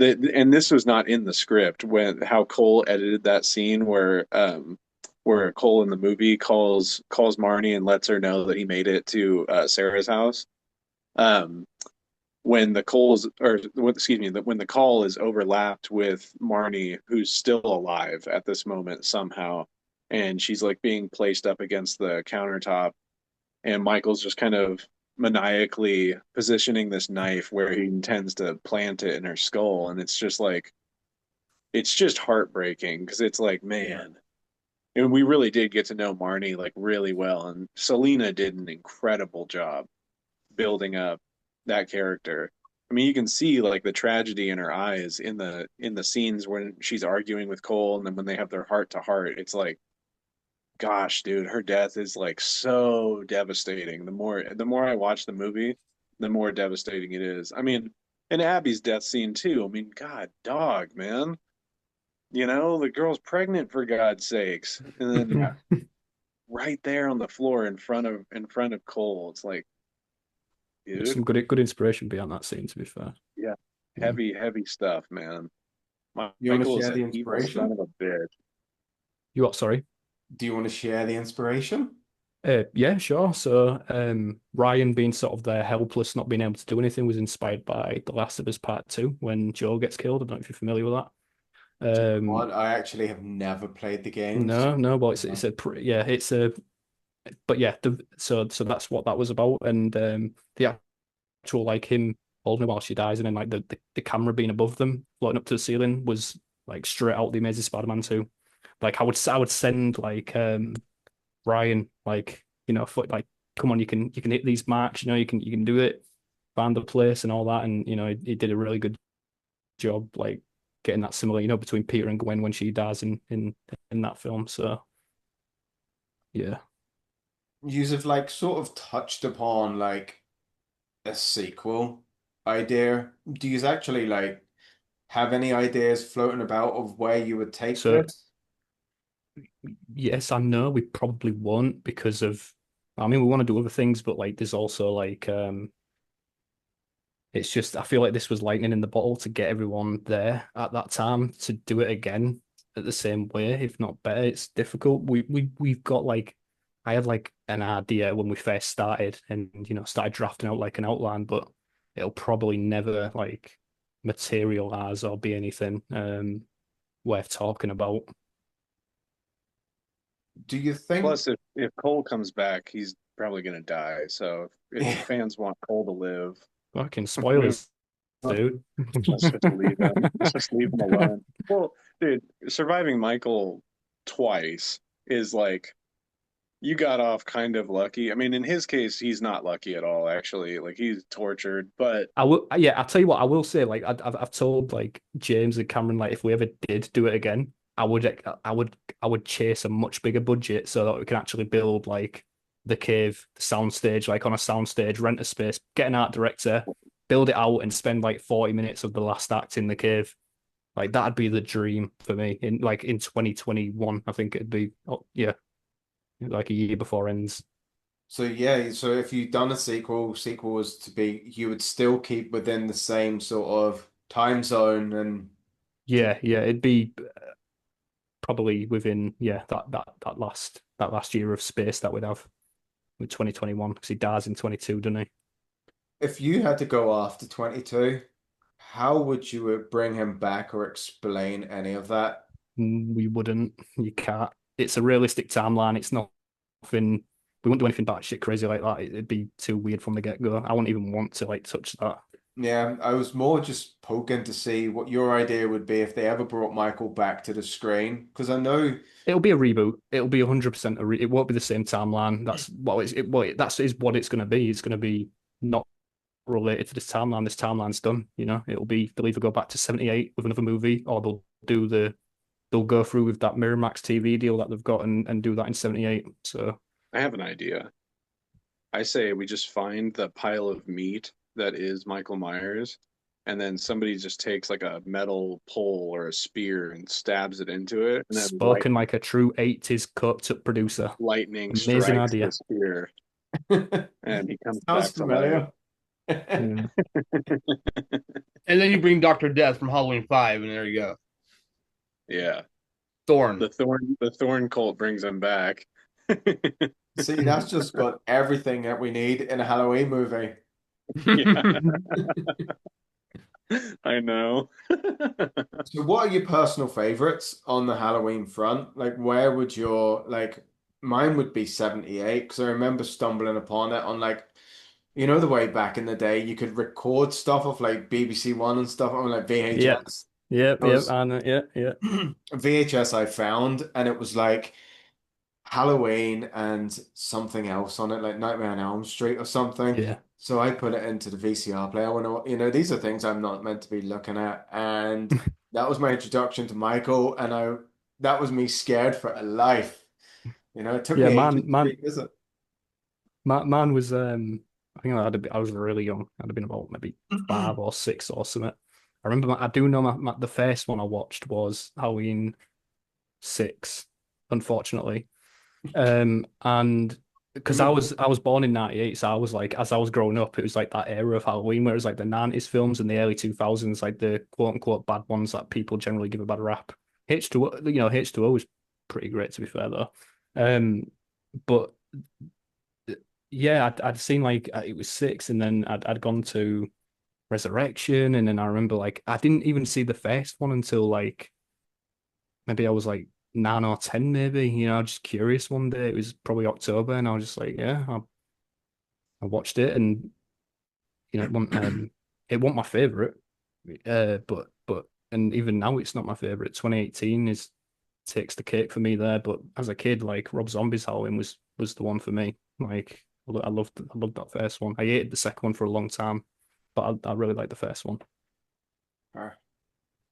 this was not in the script when how Cole edited that scene where Cole in the movie calls Marnie and lets her know that he made it to Sarah's house. Um, when the calls or excuse me, that when the call is overlapped with Marnie, who's still alive at this moment somehow, and she's like being placed up against the countertop, and Michael's just kind of maniacally positioning this knife where he intends to plant it in her skull, and it's just heartbreaking because it's like, man, and we really did get to know Marnie like really well, and Selena did an incredible job building up that character. I mean, you can see like the tragedy in her eyes in the scenes when she's arguing with Cole, and then when they have their heart to heart. It's like, gosh, dude, her death is like so devastating. The more I watch the movie, the more devastating it is. I mean, and Abby's death scene too. I mean, God, dog, man. The girl's pregnant for God's sakes, and then right there on the floor in front of Cole, it's like, There's dude. some good inspiration behind that scene, to be fair. Yeah, Yeah. heavy, heavy stuff, man. You want to Michael is share an the evil son inspiration? of a bitch. You what? Sorry. Do you want to share the inspiration? Yeah, sure. So, Ryan being sort of there, helpless, not being able to do anything, was inspired by The Last of Us Part Two when Joe gets killed. I don't know if you're familiar with Do you that. know what? I actually have never played the games. No, no, but it's Uh, a yeah, it's a but yeah, so that's what that was about, and the actual like him holding her while she dies, and then like the camera being above them, floating up to the ceiling, was like straight out the Amazing Spider-Man 2. Like I would send like Ryan, like, like, come on, you can hit these marks, you can do it, find the place and all that, and he did a really good job, like getting that similar, between Peter and Gwen when she dies in that film. So yeah. You've like sort of touched upon like a sequel idea. Do you actually like have any ideas floating about of where you would take So this? yes, I know we probably won't because of, I mean, we want to do other things, but like there's also like it's just I feel like this was lightning in the bottle to get everyone there at that time to do it again at the same way, if not better. It's difficult. We've got like I had like an idea when we first started and started drafting out like an outline, but it'll probably never like materialize or be anything worth talking about. Do you think Plus, if Cole comes back, he's probably going to die. So if the fans want Cole to live, Fucking spoilers, dude. let's just leave him. Let's just leave him alone. Well, dude, surviving Michael twice is like you got off kind of lucky. I mean, in his case, he's not lucky at all, actually. Like he's tortured, but I will, yeah. I'll tell you what. I will say, like, I've told like James and Cameron, like, if we ever did do it again, I would chase a much bigger budget so that we can actually build like the cave, the soundstage, like on a soundstage, rent a space, get an art director, build it out, and spend like 40 minutes of the last act in the cave. Like that'd be the dream for me in 2021. I think it'd be, oh, yeah, like a year before ends. so? Yeah, so if you'd done a sequel was to be, you would still keep within the same sort of time zone and Yeah, yeah, it'd be probably within, yeah, that last year of space that we'd have with 2021 because he dies in 22, doesn't he? if you had to go after 22, how would you bring him back or explain any of that? We wouldn't. You can't. It's a realistic timeline. It's not nothing. We wouldn't do anything batshit crazy like that. It'd be too weird from the get go. I wouldn't even want to like touch that. Yeah, I was more just poking to see what your idea would be if they ever brought Michael back to the screen. Because I know, It'll be a reboot. It'll be 100% it won't be the same timeline. That's what that's is what it's going to be. It's going to be not related to this timeline. This timeline's done. It'll be they'll either go back to 78 with another movie, or they'll go through with that Miramax TV deal that they've got and do that in 78. So I have an idea. I say we just find the pile of meat that is Michael Myers, and then somebody just takes like a metal pole or a spear and stabs it into it, and then spoken like a true 80s cooked up producer. lightning Amazing strikes the idea. spear, and he comes sounds back to life. familiar. Yeah. And then you bring Doctor Death from Halloween 5, and there you go. Yeah, Thorn. the thorn cult brings him back. See, that's just got everything that we need in a Halloween movie. Yeah, I know. So what are your personal favorites on the Halloween front? Like where would your like mine would be 78 because I remember stumbling upon it on like the way back in the day you could record stuff off like BBC One and stuff on like Yeah. VHS. Yep. I Yep. was And yeah. Yeah. VHS I found and it was like Halloween and something else on it, like Nightmare on Elm Street or something. Yeah. So I put it into the VCR player. When these are things I'm not meant to be looking at, and that was my introduction to Michael, and that was me scared for a life. It took Yeah. me ages Man. to Man. revisit. Man was. I think I was really young. I'd have been about maybe 5 or 6 or something. I remember. I do know the first one I watched was Halloween 6. Unfortunately, and because I was born in 98, so I was like, as I was growing up, it was like that era of Halloween, whereas like the 90s films and the early 2000s, like the quote unquote bad ones that people generally give a bad rap. H2O, H2O was pretty great to be fair though. But yeah, I'd seen like it was 6, and then I'd gone to Resurrection, and then I remember like I didn't even see the first one until like maybe I was like 9 or 10, maybe. Just curious one day. It was probably October, and I was just like, yeah, I watched it, and it wasn't. it wasn't my favorite. But and even now it's not my favorite. 2018 is takes the cake for me there. But as a kid, like Rob Zombie's Halloween was the one for me. Like I loved that first one. I hated the second one for a long time, but I really like the first one. All right.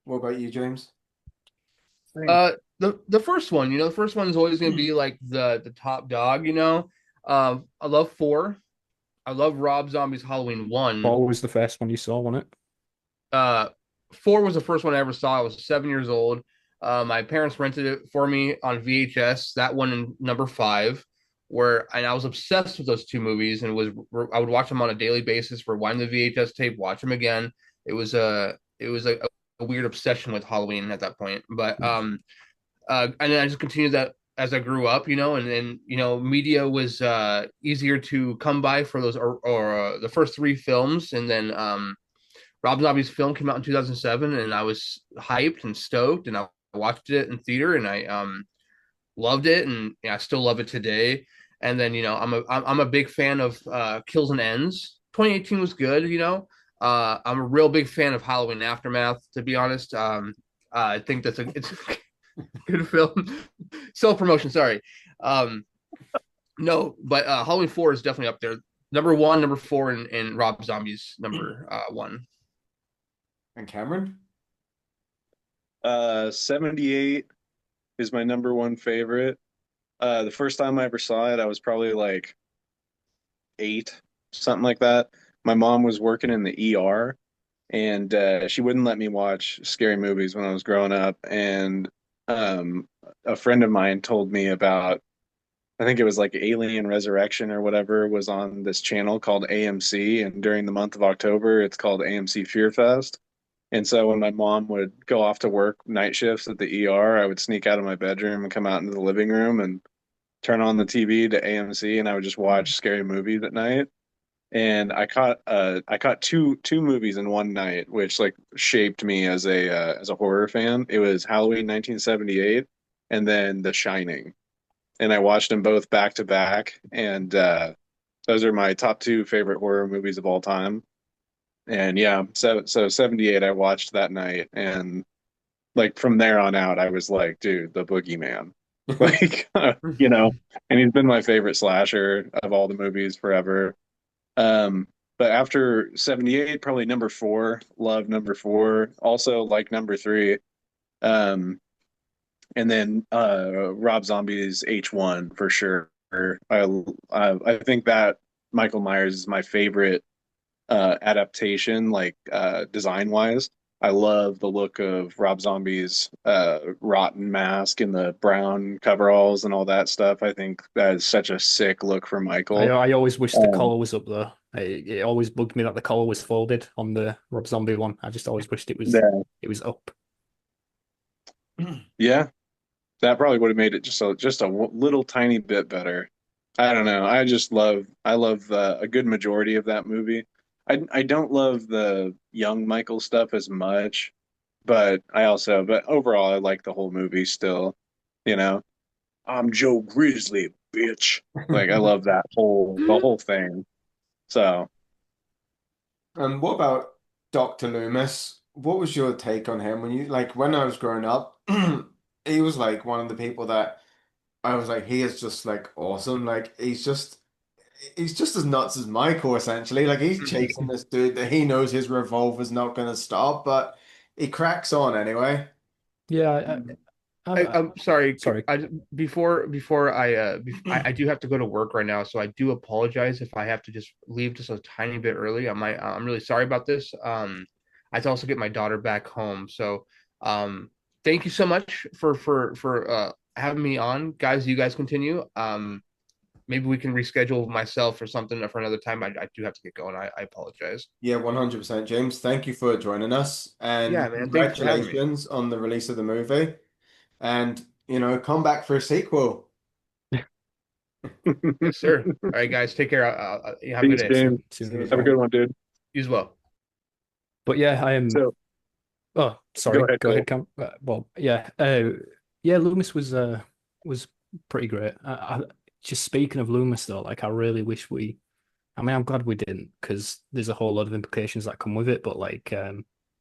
What about you, James? The first one, the first one is always going to be like the top dog. I love four. I love Rob Zombie's Halloween one. What was the first one you saw, wasn't it? Uh, Four was the first one I ever saw. I was 7 years old. My parents rented it for me on VHS. That one in number five, and I was obsessed with those two movies, and I would watch them on a daily basis, rewind the VHS tape, watch them again. It was a weird obsession with Halloween at that point. But and then I just continued that as I grew up, and then media was easier to come by for those or the first three films, and then Rob Zombie's film came out in 2007, and I was hyped and stoked, and I watched it in theater, and I loved it, and I still love it today. And then I'm a big fan of Kills and Ends. 2018 was good. I'm a real big fan of Halloween Aftermath. To be honest, I think it's a good film. Self promotion, sorry. Um, no, but Halloween 4 is definitely up there. Number one, number four, and Rob Zombie's number one. And Cameron? 78 is my number one favorite. The first time I ever saw it, I was probably like 8, something like that. My mom was working in the ER, and she wouldn't let me watch scary movies when I was growing up. And a friend of mine told me about, I think it was like Alien Resurrection or whatever, was on this channel called AMC, and during the month of October, it's called AMC Fear Fest. And so when my mom would go off to work night shifts at the ER, I would sneak out of my bedroom and come out into the living room and turn on the TV to AMC, and I would just watch scary movies at night. And I caught two movies in one night, which like shaped me as a horror fan. It was Halloween 1978 and then The Shining. And I watched them both back to back, and those are my top two favorite horror movies of all time. And yeah, so 78 I watched that night, and like from there on out I was like, dude, the boogeyman. Like and he's been my favorite slasher of all the movies forever. But after 78, probably number 4, love number 4, also like number 3. Um and then Rob Zombie's H1 for sure. I think that Michael Myers is my favorite adaptation, like design wise. I love the look of Rob Zombie's rotten mask and the brown coveralls and all that stuff. I think that is such a sick look for Michael. I always wish the Um, collar was up there. It always bugged me that the collar was folded on the Rob Zombie one. I just always wished yeah, it was up. yeah, that probably would have made it just a little tiny bit better. I don't know. I love a good majority of that movie. I don't love the young Michael stuff as much, but overall I like the whole movie still. You know, I'm Joe Grizzly, bitch. Like I love the whole thing. So And what about Dr. Loomis? What was your take on him when when I was growing up, he was like one of the people that I was like, he is just like awesome. Like he's just as nuts as Michael essentially. Like he's chasing this dude that he knows his revolver's not gonna stop, but he cracks on anyway. Yeah, I'm sorry. sorry. Before I do have to go to work right now, so I do apologize if I have to just leave just a tiny bit early. I'm really sorry about this. I have to also get my daughter back home. So, thank you so much for having me on, guys. You guys continue. Maybe we can reschedule myself or something for another time. I do have to get going. I apologize. Yeah, 100%, James. Thank you for joining us Yeah, and man. Thank you for having me. congratulations on the release of the movie. And, come back for a sequel. Yes, sir. All right, guys. Take care. You have a good peace, day. James. See See you, Have a James. good one, dude. You as well. But yeah, I am. So Oh, go sorry. ahead, Go Cole. ahead, Cam. Well, yeah, yeah. Loomis was pretty great. Just speaking of Loomis though, like I really wish we I mean, I'm glad we didn't because there's a whole lot of implications that come with it. But like,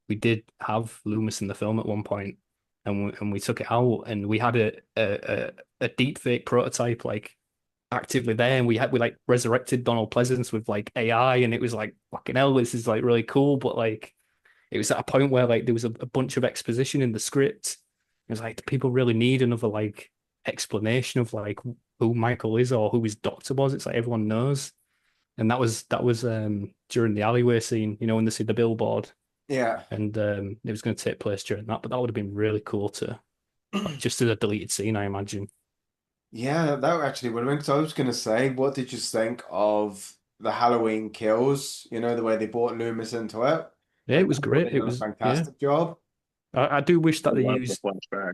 we did have Loomis in the film at one point, and we took it out, and we had a deep fake prototype like actively there, and we like resurrected Donald Pleasance with like AI, and it was like fucking hell, this is like really cool. But like, it was at a point where like there was a bunch of exposition in the script. It was like, do people really need another like explanation of like who Michael is or who his doctor was? It's like everyone knows. And that was during the alleyway scene, when they see the billboard, Yeah. and it was going to take place during that. But that would have been really cool to like just as a deleted scene, I imagine. Yeah, that actually would have been, because I was going to say, what did you think of the Halloween kills? The way they brought Loomis into it. Yeah, I it was thought great. they It done a was yeah. fantastic job. I do wish I that they love the used. flashback.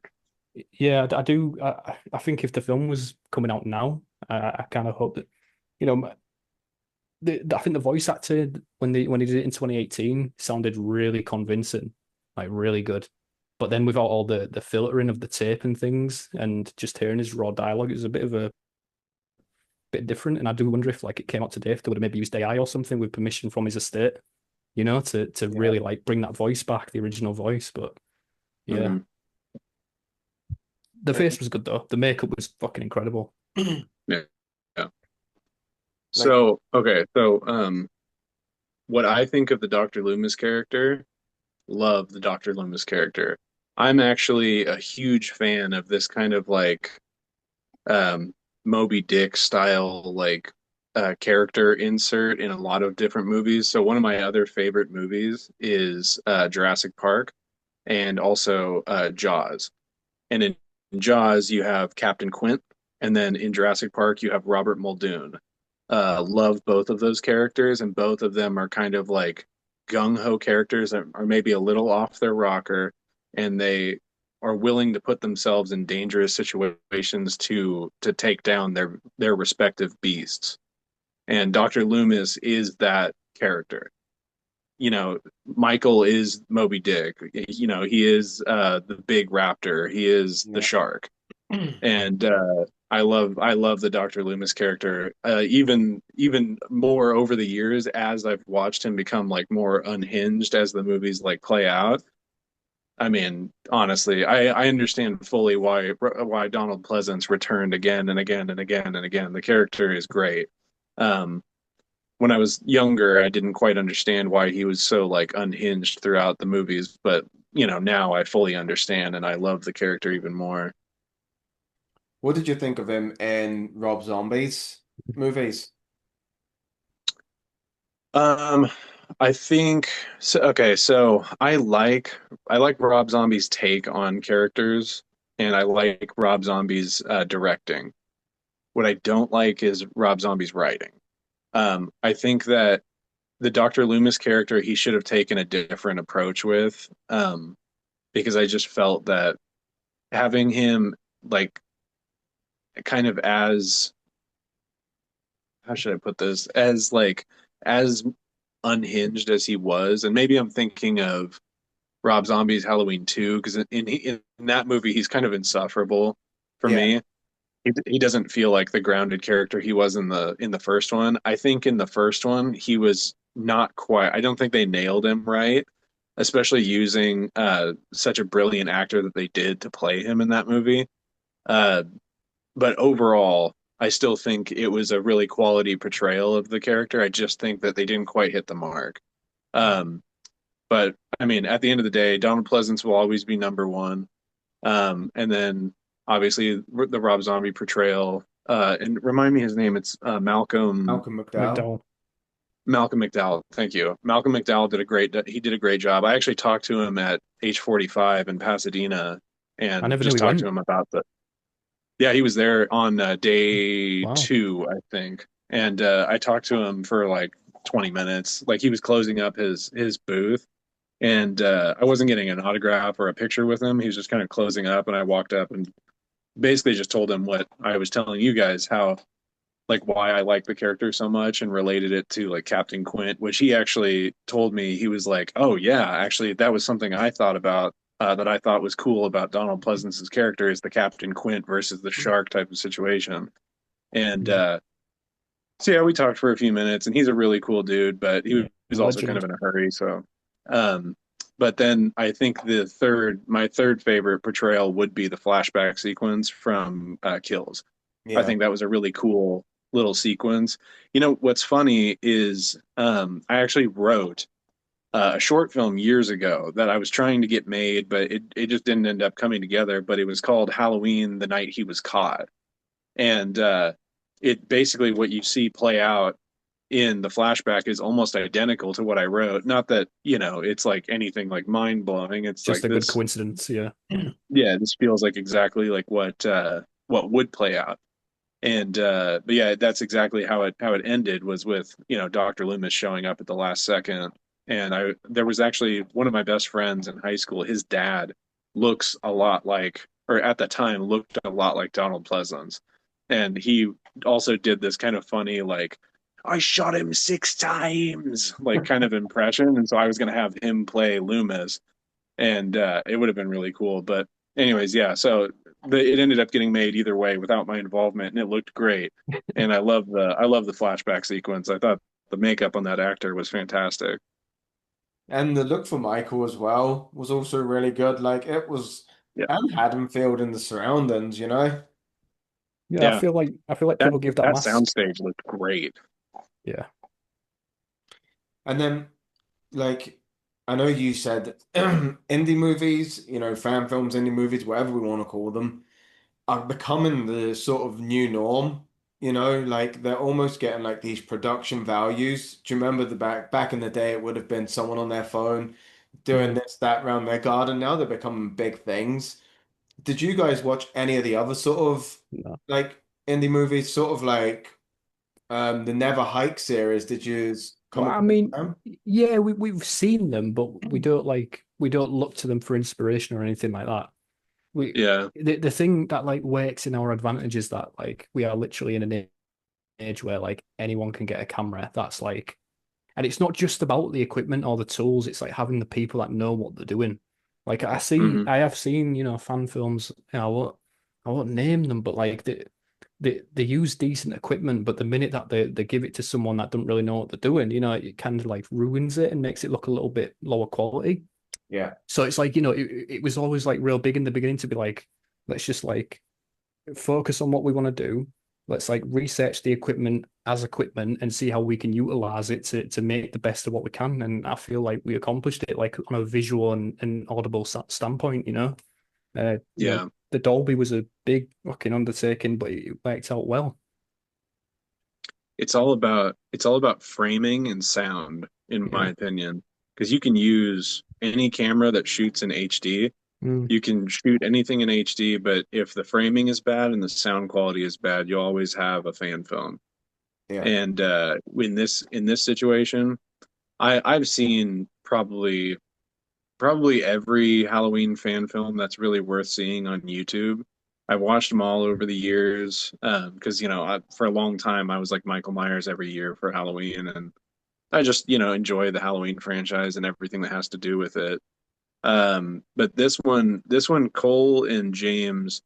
Yeah, I do. I think if the film was coming out now, I kind of hope that you know I think the voice actor when he did it in 2018 sounded really convincing, like really good. But then without all the filtering of the tape and things, and just hearing his raw dialogue, it was a bit different. And I do wonder if like it came out today, if they would have maybe used AI or something with permission from his estate, to Yeah. really like bring that voice back, the original voice. But yeah, Hmm. the face was good though. The makeup was fucking incredible. Yeah. Yeah. Like, So, okay. So, what I think of the Dr. Loomis character, love the Dr. Loomis character. I'm actually a huge fan of this kind of like um, Moby Dick style character insert in a lot of different movies. So one of my other favorite movies is Jurassic Park and also Jaws. And in Jaws you have Captain Quint, and then in Jurassic Park you have Robert Muldoon. Love both of those characters, and both of them are kind of like gung ho characters that are maybe a little off their rocker, and they are willing to put themselves in dangerous situations to take down their respective beasts. And Dr. Loomis is that character. Michael is Moby Dick. He is the big raptor. He is the yeah. shark. And I love the Dr. Loomis character even more over the years as I've watched him become like more unhinged as the movies like play out. I mean, honestly, I understand fully why Donald Pleasance returned again and again and again and again. The character is great. Um, when I was younger, I didn't quite understand why he was so like unhinged throughout the movies, but now I fully understand and I love the character even more. What did you think of him in Rob Zombie's movies? Um, I think so. Okay, so I like Rob Zombie's take on characters, and I like Rob Zombie's directing. What I don't like is Rob Zombie's writing. I think that the Dr. Loomis character he should have taken a different approach with, because I just felt that having him like kind of as how should I put this as unhinged as he was, and maybe I'm thinking of Rob Zombie's Halloween 2 because in that movie he's kind of insufferable for Yeah. me. He doesn't feel like the grounded character he was in the first one. I think in the first one he was not quite. I don't think they nailed him right, especially using such a brilliant actor that they did to play him in that movie. Uh, but overall, I still think it was a really quality portrayal of the character. I just think that they didn't quite hit the mark. Um, but I mean, at the end of the day, Donald Pleasance will always be number one. And then obviously the Rob Zombie portrayal. And remind me his name. It's Malcolm Malcolm McDowell. McDowell. Malcolm McDowell. Thank you. Malcolm McDowell did a great job. I actually talked to him at H45 in Pasadena I and never knew just he talked to went. him about the. Yeah, he was there on day Wow. 2, I think, and I talked to him for like 20 minutes. Like he was closing up his booth, and I wasn't getting an autograph or a picture with him. He was just kind of closing up, and I walked up and basically just told him what I was telling you guys, how like why I like the character so much, and related it to like Captain Quint, which he actually told me. He was like, "Oh yeah, actually that was something I thought about." That I thought was cool about Donald Pleasance's character is the Captain Quint versus the shark type of situation, and Mm. So yeah, we talked for a few minutes, and he's a really cool dude, but he Yeah, was also kind of legend. in a hurry. So, um, but then I think my third favorite portrayal would be the flashback sequence from Kills. I Yeah. think that was a really cool little sequence. You know, what's funny is I actually wrote a short film years ago that I was trying to get made, but it just didn't end up coming together. But it was called Halloween: The Night He Was Caught, and it basically what you see play out in the flashback is almost identical to what I wrote. Not that, it's like anything like mind blowing. It's Just like a good this, coincidence. Yeah. yeah, this feels like exactly like what would play out. And but yeah, that's exactly how it ended was with, Dr. Loomis showing up at the last second. And I there was actually one of my best friends in high school, his dad looks a lot like, or at the time looked a lot like Donald Pleasance. And he also did this kind of funny like I shot him 6 times like kind of impression. And so I was gonna have him play Loomis, and it would have been really cool. But anyways, yeah. So it ended up getting made either way without my involvement, and it looked great. And I love the flashback sequence. I thought the makeup on that actor was fantastic. And the look for Michael as well was also really good. Like it was, Yeah, and Haddonfield in the surroundings, you know? Yeah, yeah. I feel like That people give that that mask. soundstage looked great. Yeah. And then, like, I know you said indie movies, fan films, indie movies, whatever we want to call them, are becoming the sort of new norm. Like they're almost getting like these production values. Do you remember the back in the day, it would have been someone on their phone doing Mm. this, that around their garden. Now they're becoming big things. Did you guys watch any of the other sort of No. like indie movies, sort of like the Never Hike series? Did you come Well, I across mean, them? yeah, we've seen them, but we don't look to them for inspiration or anything like that. Yeah. The thing that like works in our advantage is that like we are literally in an age where like anyone can get a camera. That's like, and it's not just about the equipment or the tools. It's like having the people that know what they're doing. Like Hmm. I have seen, fan films. I won't name them, but like they use decent equipment, but the minute that they give it to someone that don't really know what they're doing, it kind of like ruins it and makes it look a little bit lower quality. Yeah. So it's like, it was always like real big in the beginning to be like, let's just like focus on what we want to do. Let's like research the equipment as equipment and see how we can utilize it to make the best of what we can. And I feel like we accomplished it like on a visual and audible standpoint. Uh, you know, Yeah. the Dolby was a big fucking undertaking, but it worked out well. It's all about framing and sound, in my Yeah. opinion, because you can use any camera that shoots in HD. Mm, You can shoot anything in HD, but if the framing is bad and the sound quality is bad, you always have a fan film. Yeah. And in this situation, I've seen probably every Halloween fan film that's really worth seeing on YouTube. I've watched them all over the years because for a long time I was like Michael Myers every year for Halloween, and I just enjoy the Halloween franchise and everything that has to do with it. But this one, Cole and James,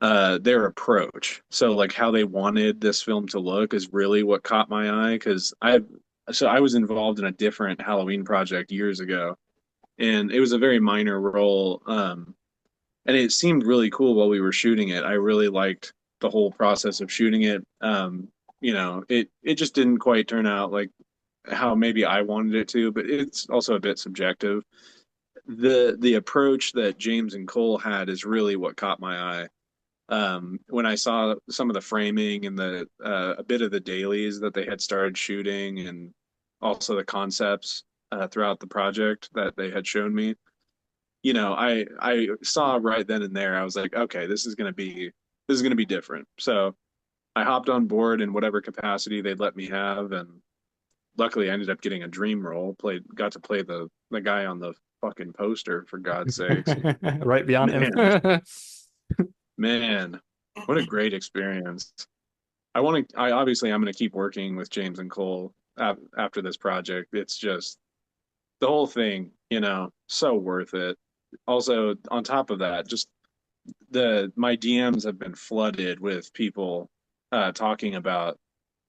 their approach, so like how they wanted this film to look, is really what caught my eye because I was involved in a different Halloween project years ago, and it was a very minor role. And it seemed really cool while we were shooting it. I really liked the whole process of shooting it. It just didn't quite turn out like how maybe I wanted it to, but it's also a bit subjective. The approach that James and Cole had is really what caught my eye. When I saw some of the framing and the a bit of the dailies that they had started shooting, and also the concepts throughout the project that they had shown me, I saw right then and there. I was like, okay, this is gonna be different. So I hopped on board in whatever capacity they'd let me have, and luckily I ended up getting a dream role. Got to play the guy on the fucking poster, for God's sakes. right behind him. Man, man, what a great experience. I obviously I'm going to keep working with James and Cole after this project. It's just the whole thing, so worth it. Also, on top of that, just the my DMs have been flooded with people talking about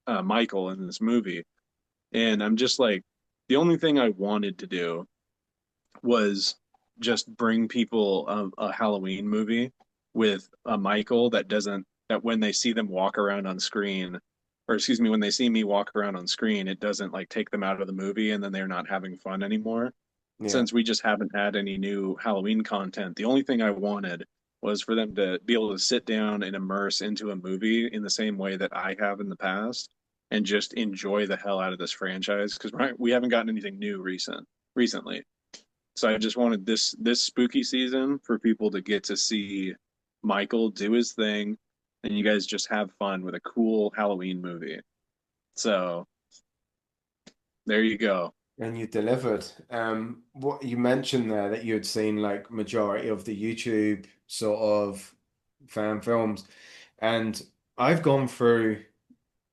Michael in this movie, and I'm just like, the only thing I wanted to do was just bring people a Halloween movie with a Michael that doesn't, that when they see them walk around on screen, or excuse me, when they see me walk around on screen, it doesn't like take them out of the movie and then they're not having fun anymore. Yeah. Since we just haven't had any new Halloween content, the only thing I wanted was for them to be able to sit down and immerse into a movie in the same way that I have in the past and just enjoy the hell out of this franchise because we haven't gotten anything new recently. So I just wanted this spooky season for people to get to see Michael do his thing, and you guys just have fun with a cool Halloween movie. So there you go. And you delivered. What you mentioned there that you had seen like majority of the YouTube sort of fan films, and I've gone through,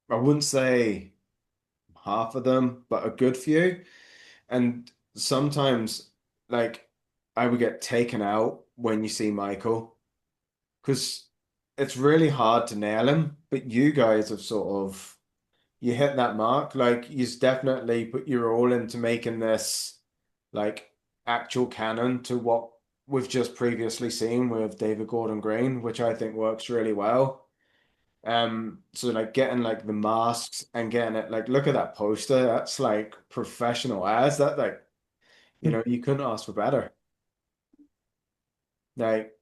I wouldn't say half of them, but a good few. And sometimes, like, I would get taken out when you see Michael because it's really hard to nail him. But you guys have sort of you hit that mark. Like, you've definitely put your all into making this like actual canon to what we've just previously seen with David Gordon Green, which I think works really well. So like getting like the masks and getting it like look at that poster. That's like professional as that like you couldn't ask for better. Like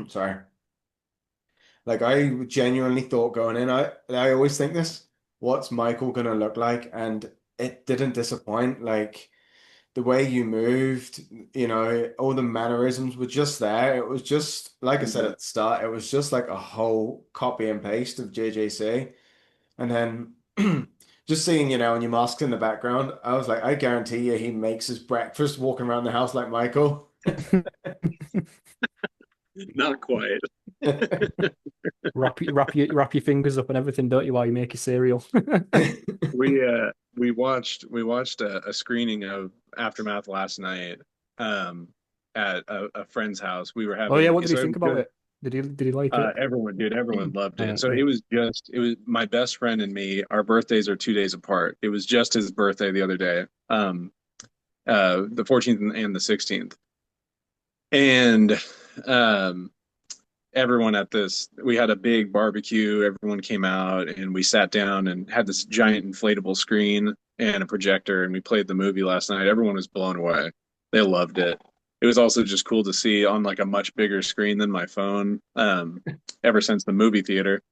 sorry. Like I genuinely thought going in, I always think this, what's Michael gonna look like? And it didn't disappoint. Like the way you moved, all the mannerisms were just there. It was just like I said at the start, it was just like a whole copy and paste of JJC. And then just seeing, and your masks in the background, I was like, I guarantee you he makes his breakfast walking around the house like Michael. Not quite. Wrap your fingers up and everything, don't you, while you make your cereal? We watched a screening of Aftermath last night at a friend's house. We were Oh yeah, having what did he so it think was about just it? Did he like it? everyone loved it. So Yeah. it was my best friend and me. Our birthdays are 2 days apart. It was just his birthday the other day, the 14th and the 16th, and um everyone at this, we had a big barbecue. Everyone came out and we sat down and had this giant inflatable screen and a projector and we played the movie last night. Everyone was blown away. They loved it. It was also just cool to see on like a much bigger screen than my phone. Ever since the movie theater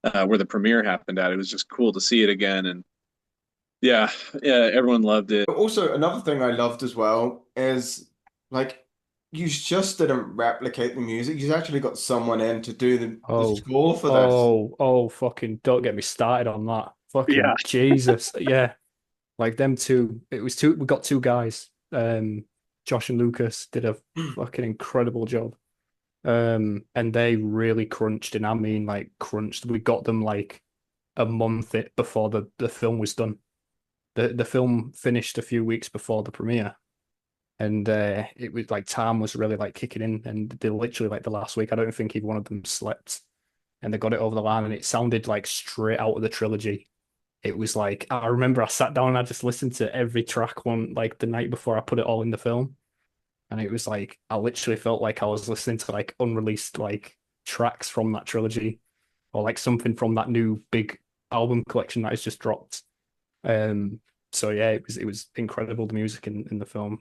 where the premiere happened at, it was just cool to see it again. And yeah, yeah, everyone loved it. But also, another thing I loved as well is like you just didn't replicate the music. You actually got someone in to do the Oh, score for this. fucking don't get me started on that. Yeah, Fucking Jesus. Yeah. Like them two, it was two, we got two guys. Josh and Lucas did a fucking incredible job. And they really crunched, and I mean like crunched. We got them like a month before the film was done. The film finished a few weeks before the premiere. And it was like time was really like kicking in, and they literally like the last week, I don't think either one of them slept, and they got it over the line, and it sounded like straight out of the trilogy. It was like I remember I sat down and I just listened to every track one like the night before I put it all in the film, and it was like I literally felt like I was listening to like unreleased like tracks from that trilogy, or like something from that new big album collection that has just dropped. Um, so yeah, it was incredible, the music in the film.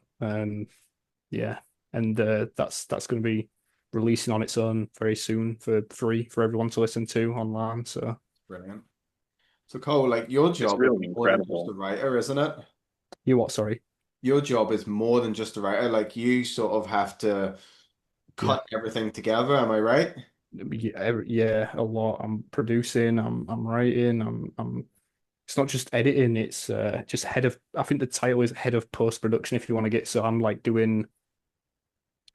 Yeah, and that's going to be releasing on its own very soon for free for everyone to listen to online. So Brilliant. So Cole, like your it's job is really more than just incredible. a writer, isn't it? you what? Sorry. Your job is more than just a writer. Like you sort of have to Yeah. cut everything together. Am I right? Yeah, yeah, a lot. I'm producing. I'm writing. I'm. It's not just editing. It's just head of. I think the title is head of post production. If you want to get, so I'm like doing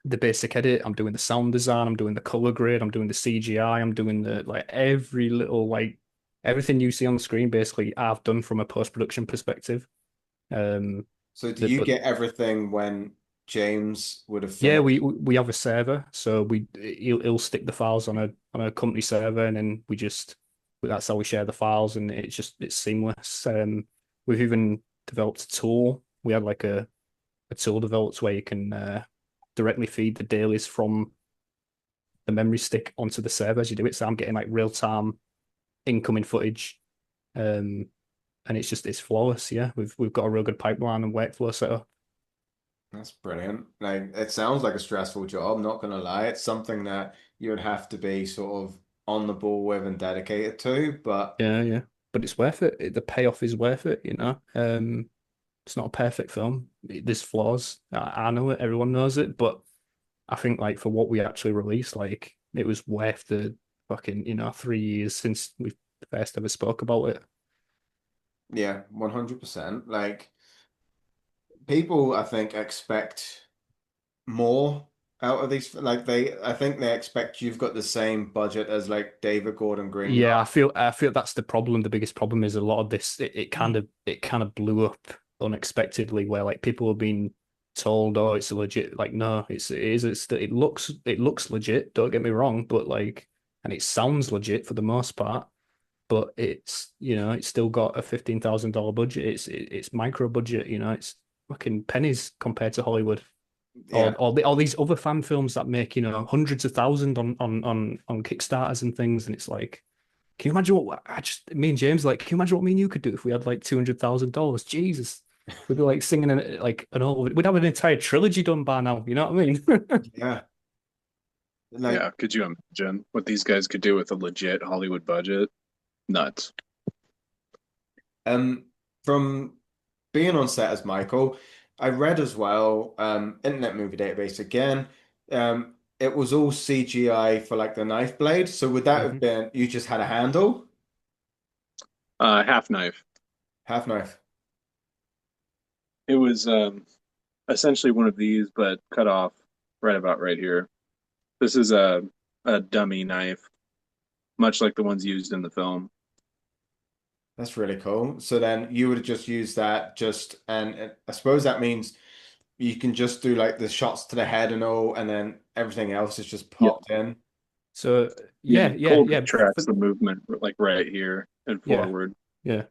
the basic edit. I'm doing the sound design. I'm doing the color grade. I'm doing the CGI. I'm doing the like every little like everything you see on the screen. Basically, I've done from a post production perspective. Um, So do the, you but get everything when James would have yeah, finished? we have a server, so he'll stick the files on a company server, and then we just that's how we share the files, and it's seamless. We've even developed a tool. We had like a tool developed where you can directly feed the dailies from the memory stick onto the server as you do it. So I'm getting like real time incoming footage, and it's flawless. Yeah, we've got a real good pipeline and workflow set up. That's brilliant. Like it sounds like a stressful job, not gonna lie. It's something that you would have to be sort of on the ball with and dedicated to, but Yeah, yeah, but it's worth it. The payoff is worth it. You know, it's not a perfect film. There's flaws. I know it. Everyone knows it, but I think like for what we actually released, like it was worth the fucking 3 years since we first ever spoke about it. yeah, 100%. Like people, I think, expect more out of these. Like I think they expect you've got the same budget as like David Gordon Green. Yeah, I feel that's the problem. The biggest problem is a lot of this. It kind of blew up unexpectedly, where like people have been told, "Oh, it's legit." Like, no, it looks legit. Don't get me wrong, but like, and it sounds legit for the most part. But it's still got a $15,000 budget. It's micro budget. It's fucking pennies compared to Hollywood. Or Yeah, all these other fan films that make hundreds of thousands on Kickstarters and things, and it's like, can you imagine what me and James like? Can you imagine what me and you could do if we had like $200,000? Jesus, we'd be like singing we'd have an entire trilogy done by now. You know what I mean? yeah. Like Yeah, could you imagine what these guys could do with a legit Hollywood budget? Nuts. um from being on set as Michael, I read as well, Internet Movie Database again. It was all CGI for like the knife blade. So would that have Mhm. been you just had a handle, Half knife. half knife? It was essentially one of these, but cut off right about right here. This is a dummy knife, much like the ones used in the film. That's really cool. So then you would have just used that and I suppose that means you can just do like the shots to the head and all, and then everything else is just Yeah, popped in. So yeah. yeah, yeah, Pull yeah. tracks the movement like right here and Yeah, forward. yeah.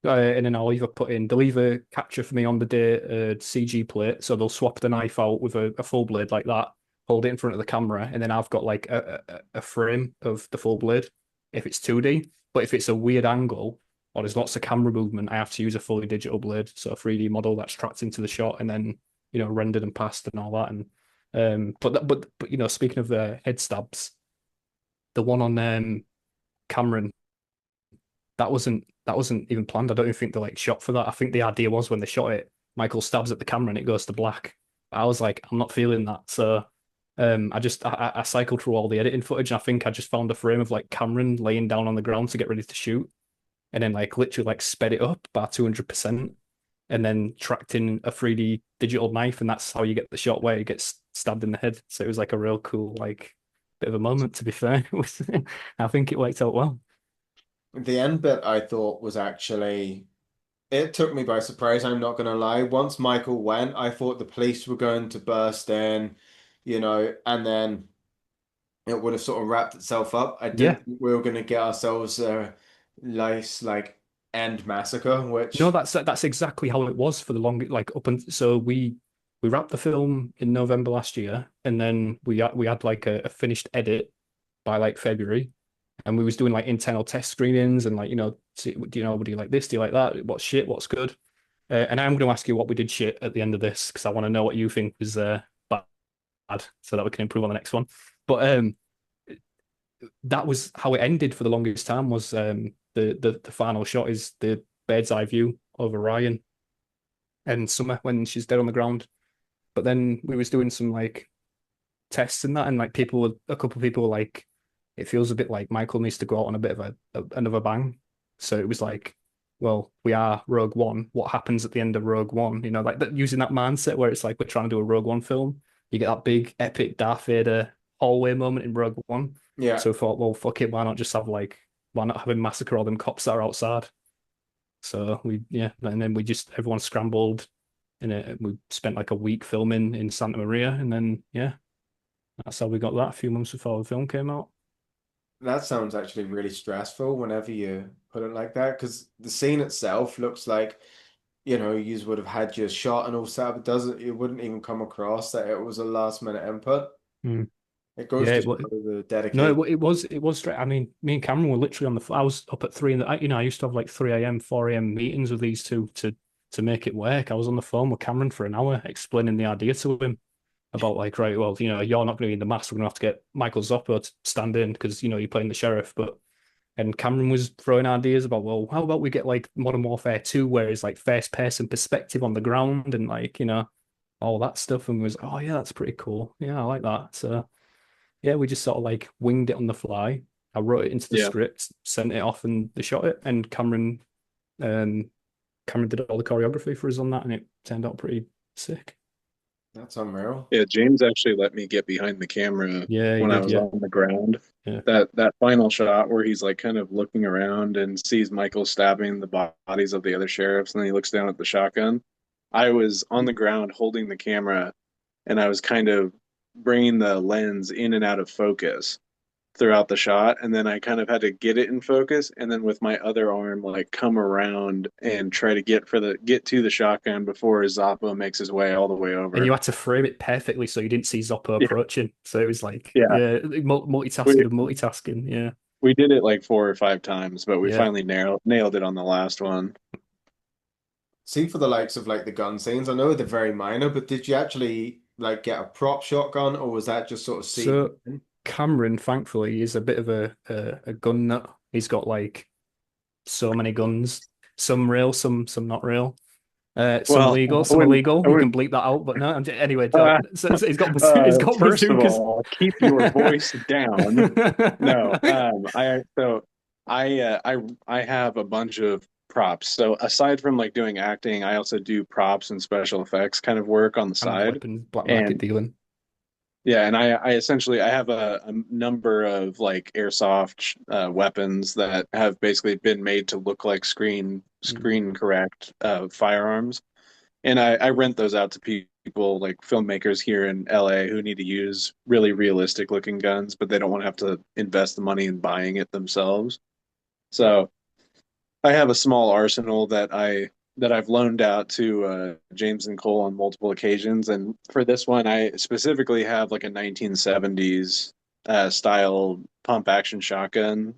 And then I'll either they'll either capture for me on the day a CG plate, so they'll swap the knife out with a full blade like that, hold it in front of the camera, and then I've got like a frame of the full blade if it's 2D. But if it's a weird angle or there's lots of camera movement, I have to use a fully digital blade, so a 3D model that's tracked into the shot and then rendered and passed and all that. And but speaking of the head stabs, the one on Cameron that wasn't even planned. I don't even think they like shot for that. I think the idea was when they shot it, Michael stabs at the camera and it goes to black. I was like, I'm not feeling that. So I cycled through all the editing footage and I think I just found a frame of like Cameron laying down on the ground to get ready to shoot. And then like literally like sped it up by 200% and then tracked in a 3D digital knife, and that's how you get the shot where he gets stabbed in the head. So it was like a real cool, like bit of a moment, to be fair. I think it worked out well. The end bit I thought was actually it took me by surprise, I'm not gonna lie. Once Michael went, I thought the police were going to burst in, and then it would have sort of wrapped itself up. I Yeah. didn't think we were gonna get ourselves a nice like end massacre, No, which that's exactly how it was for the long like up and so we wrapped the film in November last year, and then we had like a finished edit by like February, and we was doing like internal test screenings and like do you know what do you like this, do you like that, what's shit, what's good, and I'm going to ask you what we did shit at the end of this because I want to know what you think was bad so that we can improve on the next one. But that was how it ended for the longest time was the final shot is the bird's eye view over Ryan and Summer when she's dead on the ground. But then we was doing some like tests and that, and like a couple of people were like, it feels a bit like Michael needs to go out on a bit of another bang. So it was like, well, we are Rogue One. What happens at the end of Rogue One? Like that, using that mindset where it's like we're trying to do a Rogue One film. You get that big epic Darth Vader hallway moment in Rogue One. yeah. So we thought, well, fuck it, why not have him massacre all them cops that are outside? So and then everyone scrambled and we spent like a week filming in Santa Maria, and then that's how we got that a few months before the film came out. that sounds actually really stressful whenever you put it like that, because the scene itself looks like, you would have had your shot and all set up. It wouldn't even come across that it was a last minute input. Mm. It goes Yeah, to show the no, dedication. it was straight. I mean, me and Cameron were literally on the. I was up at three in the. I used to have like 3 a.m., 4 a.m. meetings with these two to make it work. I was on the phone with Cameron for an hour explaining the idea to him about like, right, well, you're not going to be in the mask. We're going to have to get Michael Zoppo to stand in because you're playing the sheriff. But and Cameron was throwing ideas about, well, how about we get like Modern Warfare 2, where it's like first person perspective on the ground and like all that stuff. And we was, oh yeah, that's pretty cool. Yeah, I like that. So yeah, we just sort of like winged it on the fly. I wrote it into the Yeah. script, sent it off, and they shot it. And um, Cameron did all the choreography for us on that, and it turned out pretty sick. That's unreal. Yeah, James actually let me get behind the camera Yeah, he when I did. was Yeah, on the ground. yeah. That final shot where he's like kind of looking around and sees Michael stabbing the bodies of the other sheriffs, and then he looks down at the shotgun. I was on the ground holding the camera, and I was kind of bringing the lens in and out of focus throughout the shot, and then I kind of had to get it in focus, and then with my other arm like come around and try to get to the shotgun before Zappa makes his way all the way And over. you had to frame it perfectly so you didn't see Zoppo Yeah, approaching. So it was like, yeah. yeah, We multitasking and multitasking. Yeah, we did it like 4 or 5 times, but we yeah. finally nailed it on the last one. See, for the likes of like the gun scenes, I know they're very minor, but did you actually like get a prop shotgun, or was that just sort of sequenced So in? Cameron, thankfully, is a bit of a gun nut. He's got like so many guns, some real, some not real. Some Well, legal, I some wouldn't. illegal. I You can wouldn't. bleep that out, but no. Anyway, Uh, so he's got First of bazookas. all, keep your voice down. No, I have a bunch of props. So aside from like doing acting, I also do props and special effects kind of work on the And side. weapons, black market And dealing. yeah, and I essentially I have a number of like airsoft weapons that have basically been made to look like Mm. screen correct firearms, and I rent those out to people like filmmakers here in LA who need to use really realistic looking guns, but they don't want to have to invest the money in buying it themselves. So I have a small arsenal that I've loaned out to James and Cole on multiple occasions, and for this one, I specifically have like a 1970s style pump action shotgun.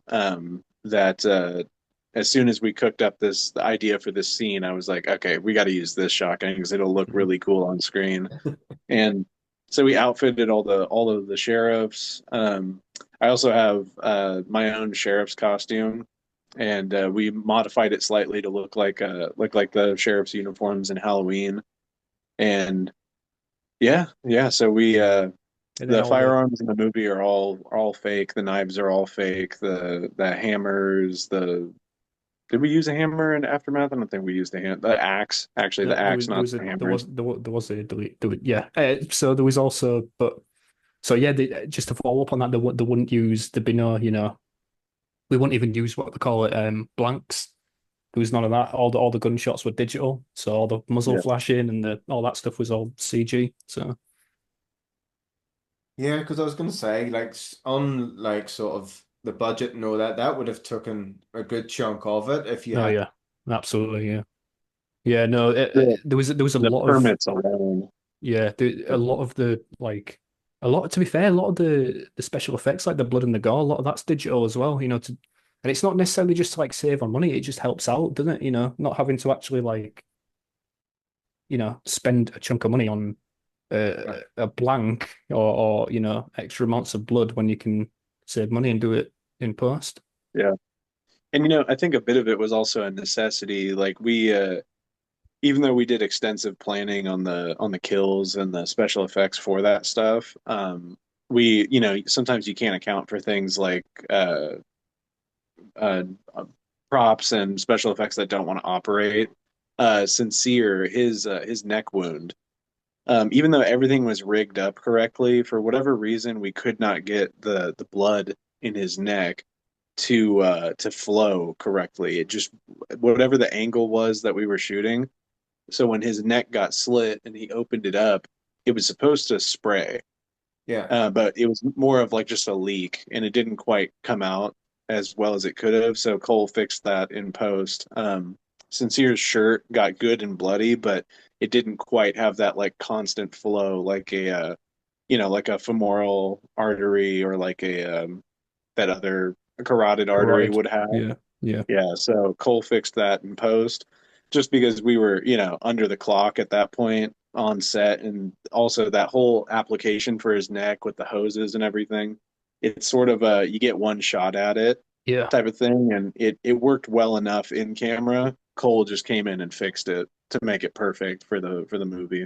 That as soon as we cooked up the idea for this scene, I was like, okay, we got to use this shotgun because it'll look Mhm. really cool on screen. And so we outfitted all of the sheriffs. I also have my own sheriff's costume, and we modified it slightly to look like the sheriff's uniforms in Halloween. And yeah. So we And then the all the firearms in the movie are all fake. The knives are all fake. The hammers. The Did we use a hammer in Aftermath? I don't think we used the axe. Actually, the there axe, was there not was a the hammers. there was a delete. Yeah. So there was also, but so yeah, just to follow up on that, they wouldn't use there'd be no, we wouldn't even use what they call it, blanks. There was none of that. All the gunshots were digital, so all the muzzle Yeah. flashing and all that stuff was all CG. So Yeah, because I was going to say, like, on like sort of the budget and all that, that would have taken a good chunk of it if you no, had. yeah, absolutely, yeah, yeah. No, The there was a the lot of permits alone. yeah, a lot of the like a lot. To be fair, a lot of the special effects, like the blood and the gore, a lot of that's digital as well. And it's not necessarily just to like save on money. It just helps out, doesn't it? Not having to actually like spend a chunk of money on a blank or extra amounts of blood when you can save money and do it in post. Yeah. And I think a bit of it was also a necessity. Like we even though we did extensive planning on the kills and the special effects for that stuff, we, sometimes you can't account for things like uh, props and special effects that don't want to operate. Sincere, his neck wound. Even though everything was rigged up correctly, for whatever reason, we could not get the blood in his neck to flow correctly. It just whatever the angle was that we were shooting. So when his neck got slit and he opened it up, it was supposed to spray. Yeah. But it was more of like just a leak, and it didn't quite come out as well as it could have. So Cole fixed that in post. Sincere's shirt got good and bloody, but it didn't quite have that like constant flow like like a femoral artery or like a that other carotid artery Carotid. would have. Yeah. Yeah. Yeah, so Cole fixed that in post just because we were, under the clock at that point on set, and also that whole application for his neck with the hoses and everything. It's sort of a you get one shot at it Yeah. type of thing, and it worked well enough in camera. Cole just came in and fixed it to make it perfect for the movie.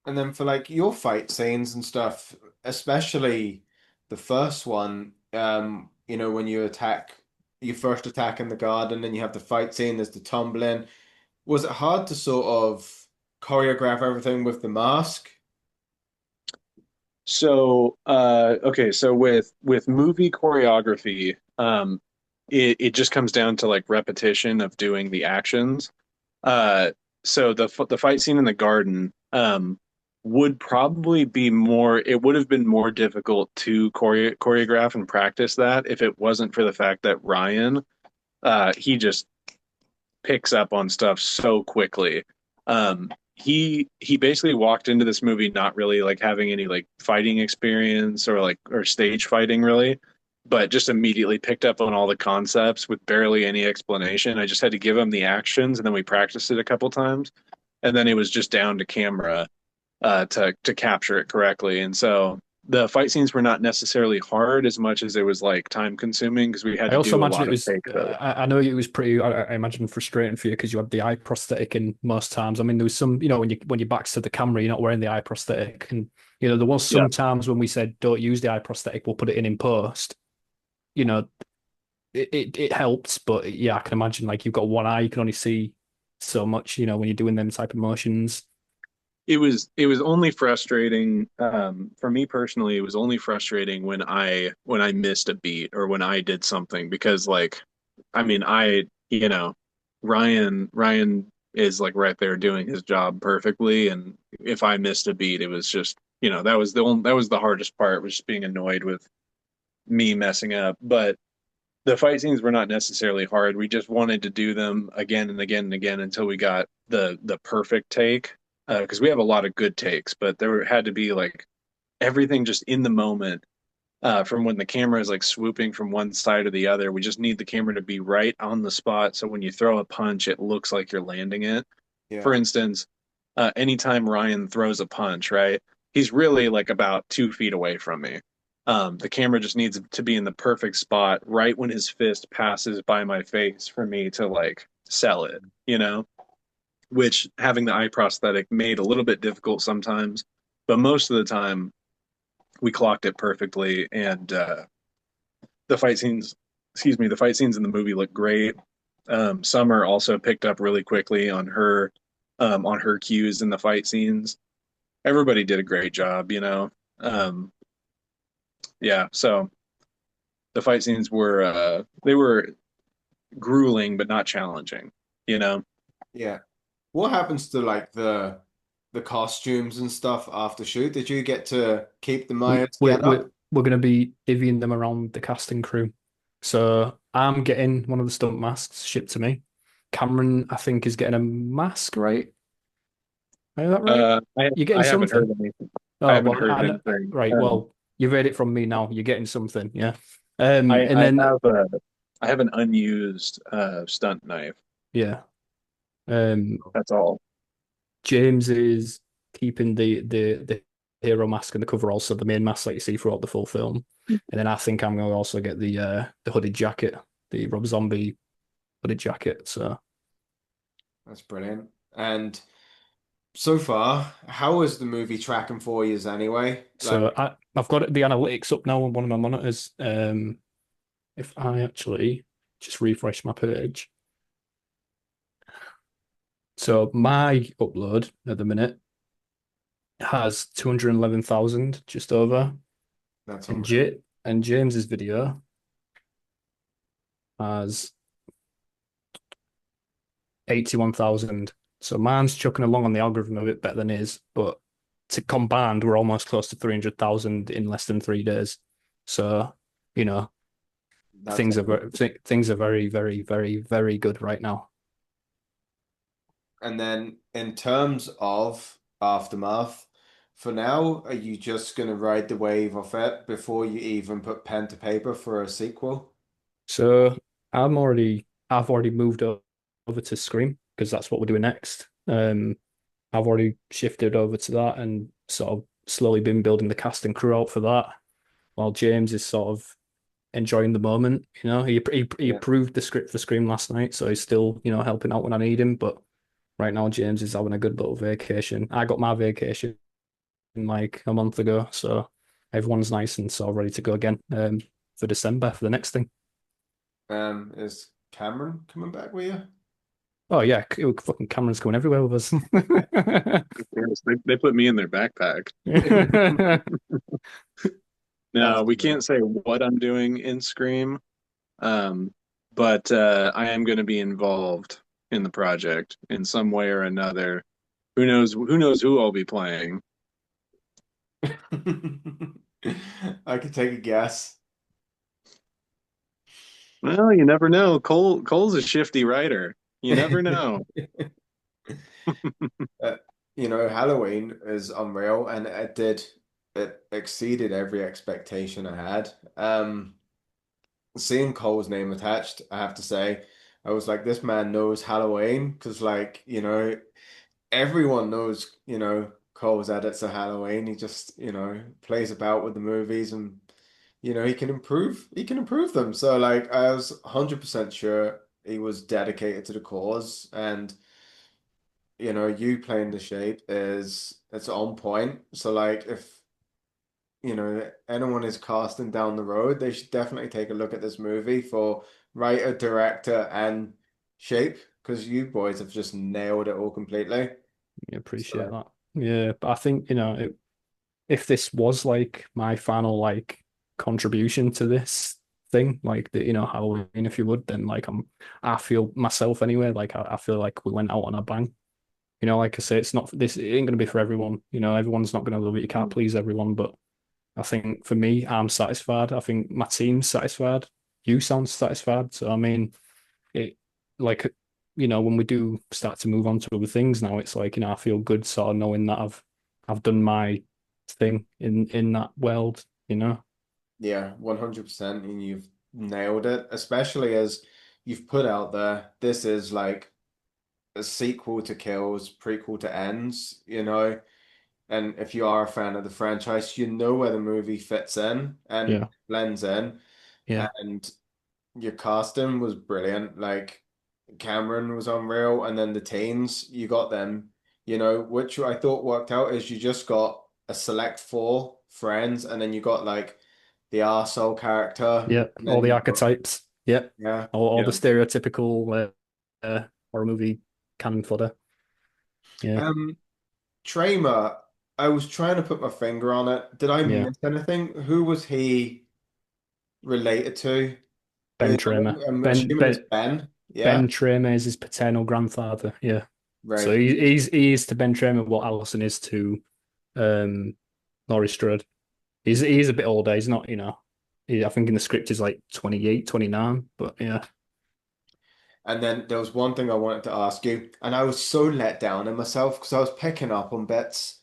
And then for like your fight scenes and stuff, especially the first one, when you first attack in the garden and you have the fight scene, there's the tumbling. Was it hard to sort of choreograph everything with the mask? So, okay, so with movie choreography, it just comes down to like repetition of doing the actions. Uh, so the fight scene in the garden, would probably be more. It would have been more difficult to choreograph and practice that if it wasn't for the fact that Ryan, he just picks up on stuff so quickly. He basically walked into this movie not really like having any like fighting experience or stage fighting really, but just immediately picked up on all the concepts with barely any explanation. I just had to give him the actions, and then we practiced it a couple times, and then it was just down to camera to capture it correctly. And so the fight scenes were not necessarily hard as much as it was like time consuming because we had I to also do a imagine lot it of was. takes of it. I know it was pretty. I imagine frustrating for you because you had the eye prosthetic in most times. I mean, there was some. When your back's to the camera, you're not wearing the eye prosthetic, and there was Yeah. some times when we said don't use the eye prosthetic, we'll put it in post. You know, it helps, but yeah, I can imagine like you've got one eye, you can only see so much. When you're doing them type of motions. It was only frustrating for me personally. It was only frustrating when I missed a beat or when I did something because like I mean I Ryan is like right there doing his job perfectly, and if I missed a beat it was just that was the hardest part, was just being annoyed with me messing up. But the fight scenes were not necessarily hard. We just wanted to do them again and again and again until we got the perfect take. Because we have a lot of good takes, but there had to be like everything just in the moment. From when the camera is like swooping from one side to the other, we just need the camera to be right on the spot. So when you throw a punch, it looks like you're landing it. For Yeah. instance, anytime Ryan throws a punch, right, he's really like about 2 feet away from me. The camera just needs to be in the perfect spot right when his fist passes by my face for me to like sell it, which having the eye prosthetic made a little bit difficult sometimes, but most of the time we clocked it perfectly. And the fight scenes, excuse me, the fight scenes in the movie look great. Summer also picked up really quickly on her cues in the fight scenes. Everybody did a great job. Um, yeah, so the fight scenes were grueling but not challenging. Yeah. What happens to like the costumes and stuff after shoot? Did you get to keep the We Myers we get we up? we're going to be divvying them around the casting crew. So I'm getting one of the stunt masks shipped to me. Cameron, I think, is getting a mask, right? Is that right? I You're getting I haven't heard something. anything. I Oh haven't well, heard anything. right. Well, you've heard it from me now. You're getting something, yeah. I And I then have an unused stunt knife. yeah, um, That's all. James is keeping the hero mask and the cover, also the main mask that you see throughout the full film. And then I think I'm going to also get the hooded jacket, the Rob Zombie hooded jacket. That's brilliant. And so far, how is the movie tracking for you anyway? So Like, I've got the analytics up now on one of my monitors. If I actually just refresh my page, so my upload at the minute has 211,000, just over, that's and unreal. James's video has 81,000. So mine's chucking along on the algorithm a bit better than his, but to combined, we're almost close to 300,000 in less than 3 days. So, you know, That's things are very, very, very, very good right now. And then in terms of Aftermath, for now, are you just going to ride the wave of it before you even put pen to paper for a sequel? So I've already moved over to Scream because that's what we're doing next. I've already shifted over to that and sort of slowly been building the cast and crew out for that, while James is sort of enjoying the moment. You know, he Yeah. approved the script for Scream last night, so he's still, helping out when I need him. But right now, James is having a good little vacation. I got my vacation like a month ago, so everyone's nice and sort of ready to go again for December for the next thing. Is Cameron coming back with you? Oh yeah, fucking Cameron's going everywhere with us. Yes, they put me in their backpack. That's No, we cool. can't say what I'm doing in Scream, um, but I am going to be involved in the project in some way or another. Who knows? Who knows who I'll be playing? I could take a guess. Well, you never know. Cole's a shifty writer. You never know. Uh, Halloween is unreal, and it exceeded every expectation I had. Seeing Cole's name attached, I have to say, I was like, this man knows Halloween because, like, everyone knows, Cole's edits of Halloween. He just, plays about with the movies and, he can improve them. So, like, I was 100% sure he was dedicated to the cause and you playing the shape is it's on point. So like if anyone is casting down the road, they should definitely take a look at this movie for writer, director, and shape because you boys have just nailed it all completely. Yeah, appreciate So that. Yeah, but I think, if this was like my final like contribution to this thing, like the Halloween, if you would, then like I feel myself anyway, like I feel like we went out on a bang. Like I say, it's not this, it ain't gonna be for everyone. Everyone's not gonna love it. You can't please everyone, but I think for me, I'm satisfied. I think my team's satisfied. You sound satisfied. So I mean, it like when we do start to move on to other things now, it's like I feel good sort of knowing that I've done my thing in that world. yeah, 100%, and you've nailed it, especially as you've put out there, this is like a sequel to Kills, prequel to Ends. And if you are a fan of the franchise, you know where the movie fits in and Yeah, blends in. yeah, And your casting was brilliant. Like Cameron was unreal, and then the teens, you got them, which I thought worked out is you just got a select four friends, and then you got like the arsehole character, yeah. and All then the you got archetypes. Yeah, yeah. all the Yeah. stereotypical horror movie canon fodder. Yeah, Um, Tramer, I was trying to put my finger on it. Did I yeah. miss anything? Who was he related to? Ben Tramer. I'm assuming it's Ben. Yeah, Ben Tramer is his paternal grandfather. Yeah. So right. he is to Ben Tramer what Allison is to um Laurie Strode. He's a bit older. He's not, I think in the script he's like 28, 29. But yeah. And then there was one thing I wanted to ask you, and I was so let down in myself because I was picking up on bits.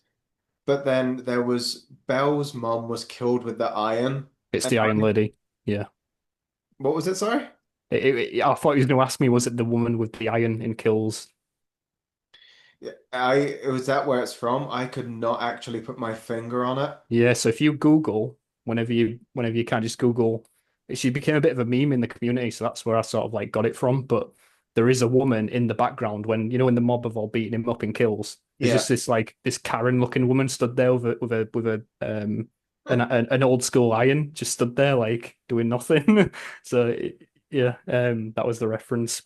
But then there was Belle's mom was killed with the iron. It's And the Iron Lady. Yeah. what was it? Sorry? I thought he was going to ask me, was it the woman with the iron in Kills? Yeah, was that where it's from? I could not actually put my finger on it. Yeah. So if you Google, whenever you can just Google, she became a bit of a meme in the community. So that's where I sort of like got it from. But there is a woman in the background when the mob have all beaten him up in Kills. There's Yeah. just this Karen looking woman stood there with a an old school iron, just stood there like doing nothing. So yeah, that was the reference.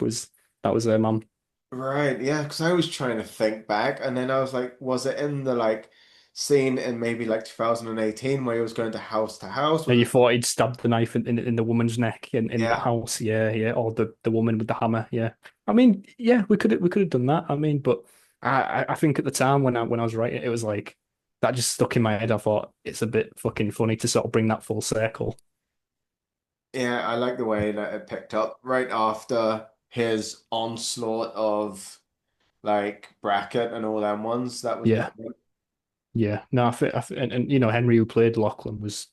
That was her mum. Right, yeah, because I was trying to think back, and then I was like, was it in the like scene in maybe like 2018 where he was going to house? And Was you it? thought he'd stabbed the knife in the woman's neck in the Yeah, house, yeah, yeah, or the woman with the hammer, yeah. I mean, yeah, we could have done that. I mean, but I think at the time when I was writing, it was like that just stuck in my head. I thought it's a bit fucking funny to sort of bring that full circle. Yeah, I like the way that it picked up right after his onslaught of like bracket and all them ones. That was Yeah, brilliant. yeah. No, and you know Henry who played Lachlan was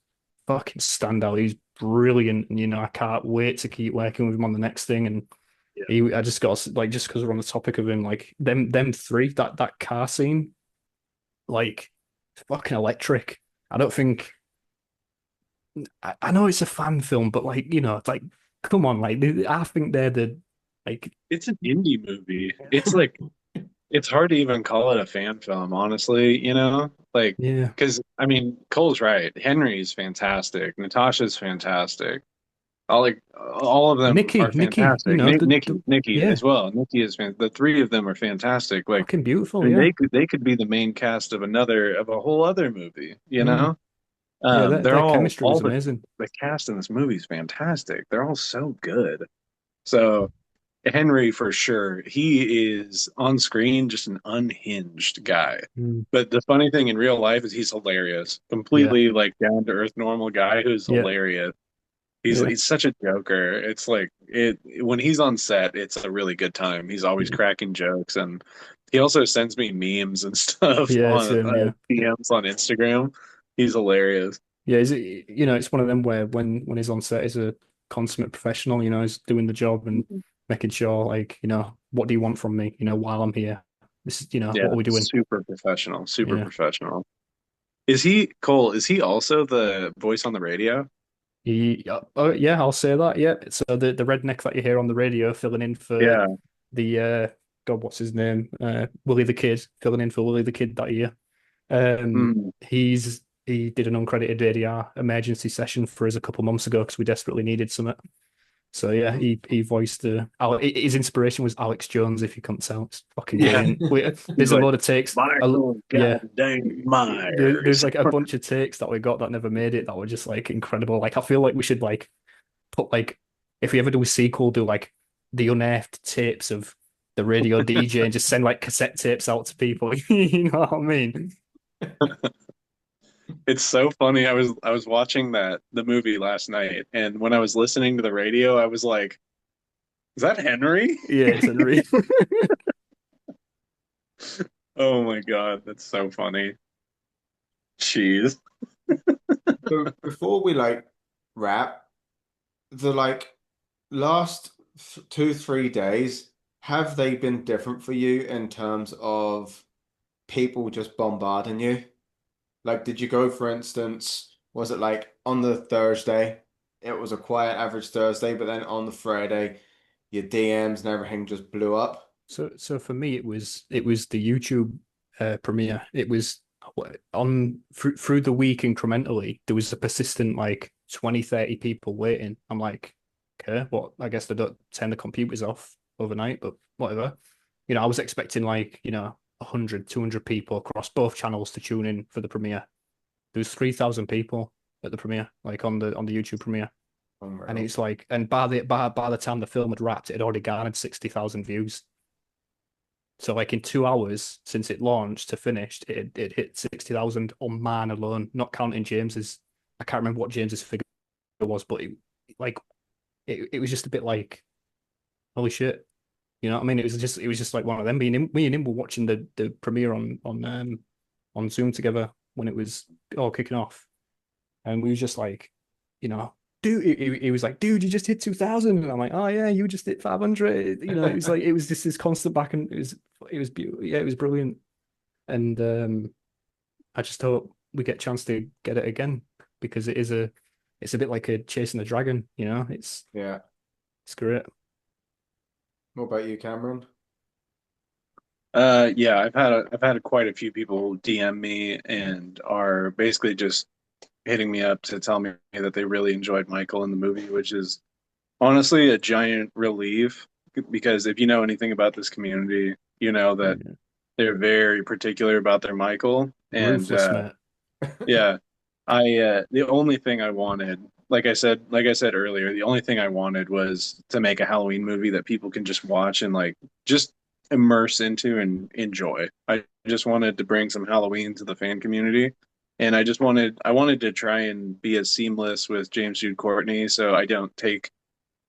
fucking standout. He's brilliant, and you know I can't wait to keep working with him on the next thing. And Yeah. I just got like just because we're on the topic of him, like them three, that car scene, like fucking electric. I don't think I know it's a fan film, but like you know, it's like come on, like I think they're the like It's an indie movie. It's like it's hard to even call it a fan film, honestly, you know? Like, yeah. because I mean, Cole's right. Henry's fantastic. Natasha's fantastic. All of them are Nikki, you fantastic. know Nikki yeah, as well. Nikki is fan the three of them are fantastic. Like, fucking I beautiful, mean, yeah. they could be the main cast of a whole other movie, you Mm. know? Yeah, They're their chemistry all was amazing. the cast in this movie is fantastic. They're all so good. So Henry for sure. He is on screen just an unhinged guy. Mm. But the funny thing in real life is he's hilarious. Yeah, Completely like down to earth normal guy who's yeah, hilarious. yeah. He's such a joker. It's like it when he's on set, it's a really good time. He's always Mm. cracking jokes and he also sends me memes and stuff Yeah, on same, yeah. DMs on Instagram. He's hilarious. Yeah, is it you know, it's one of them where when he's on set he's a consummate professional, you know, he's doing the job and making sure like, you know, what do you want from me, you know, while I'm here? This is, you know, Yeah, what are we doing? super professional, super Yeah. professional. Is he Cole? Is he also the voice on the radio? Oh yeah, I'll say that. Yeah. So the redneck that you hear on the radio filling in for Yeah. the God, what's his name? Willie the Kid, filling in for Willie the Kid that year. Mm, He did an uncredited ADR emergency session for us a couple months ago because we desperately needed something. So yeah, he voiced his inspiration was Alex Jones. If you couldn't tell, it's fucking yeah. brilliant. He's There's a like load of takes. Michael Yeah, goddamn there's Myers. like a bunch of takes that we got that never made it that were just like incredible. Like I feel like we should like put like if we ever do a sequel, do like the unearthed tapes of the radio DJ and just send like cassette tapes out to people. You know what I mean? It's so funny. I was watching the movie last night, and when I was listening to the radio, I was like, "Is that Henry?" Yeah, it's unreal. Oh my God, that's so funny. Jeez. So before we like wrap, the like last 2, 3 days, have they been different for you in terms of people just bombarding you? Like, did you go, for instance, was it like on the Thursday, it was a quiet average Thursday, but then on the Friday, your DMs and everything just blew up? So for me, it was the YouTube premiere. It was on through the week incrementally. There was a persistent like 20, 30 people waiting. I'm like, okay, what? I guess they don't turn the computers off overnight, but whatever. You know, I was expecting like, you know, 100, 200 people across both channels to tune in for the premiere. There was 3,000 people at the premiere, like on the YouTube premiere. And Unreal. it's like, and by the time the film had wrapped, it had already garnered 60,000 views. So like in 2 hours since it launched to finished, it hit 60,000 on man alone, not counting James's. I can't remember what James's figure was, but like it was just a bit like holy shit. You know what I mean? It was just like one of them. Me and him were watching the premiere on Zoom together when it was all kicking off, and we was just like, you know, dude, he was like, dude, you just hit 2,000, and I'm like, oh yeah, you just hit 500. You know, it was like it was just this constant back, and it was beautiful. Yeah, it was brilliant, and I just hope we get a chance to get it again because it's a bit like a chasing the dragon. You know, Yeah. it's great. What about you, Cameron? Yeah, I've had quite a few people DM me and are basically just hitting me up to tell me that they really enjoyed Michael in the movie, which is honestly a giant relief because if you know anything about this community, you know that Yeah. they're very particular about their Michael. And Ruthless, mate. yeah, I the only thing I wanted, like I said earlier, the only thing I wanted was to make a Halloween movie that people can just watch and like just immerse into and enjoy. I just wanted to bring some Halloween to the fan community. And I wanted to try and be as seamless with James Jude Courtney so I don't take,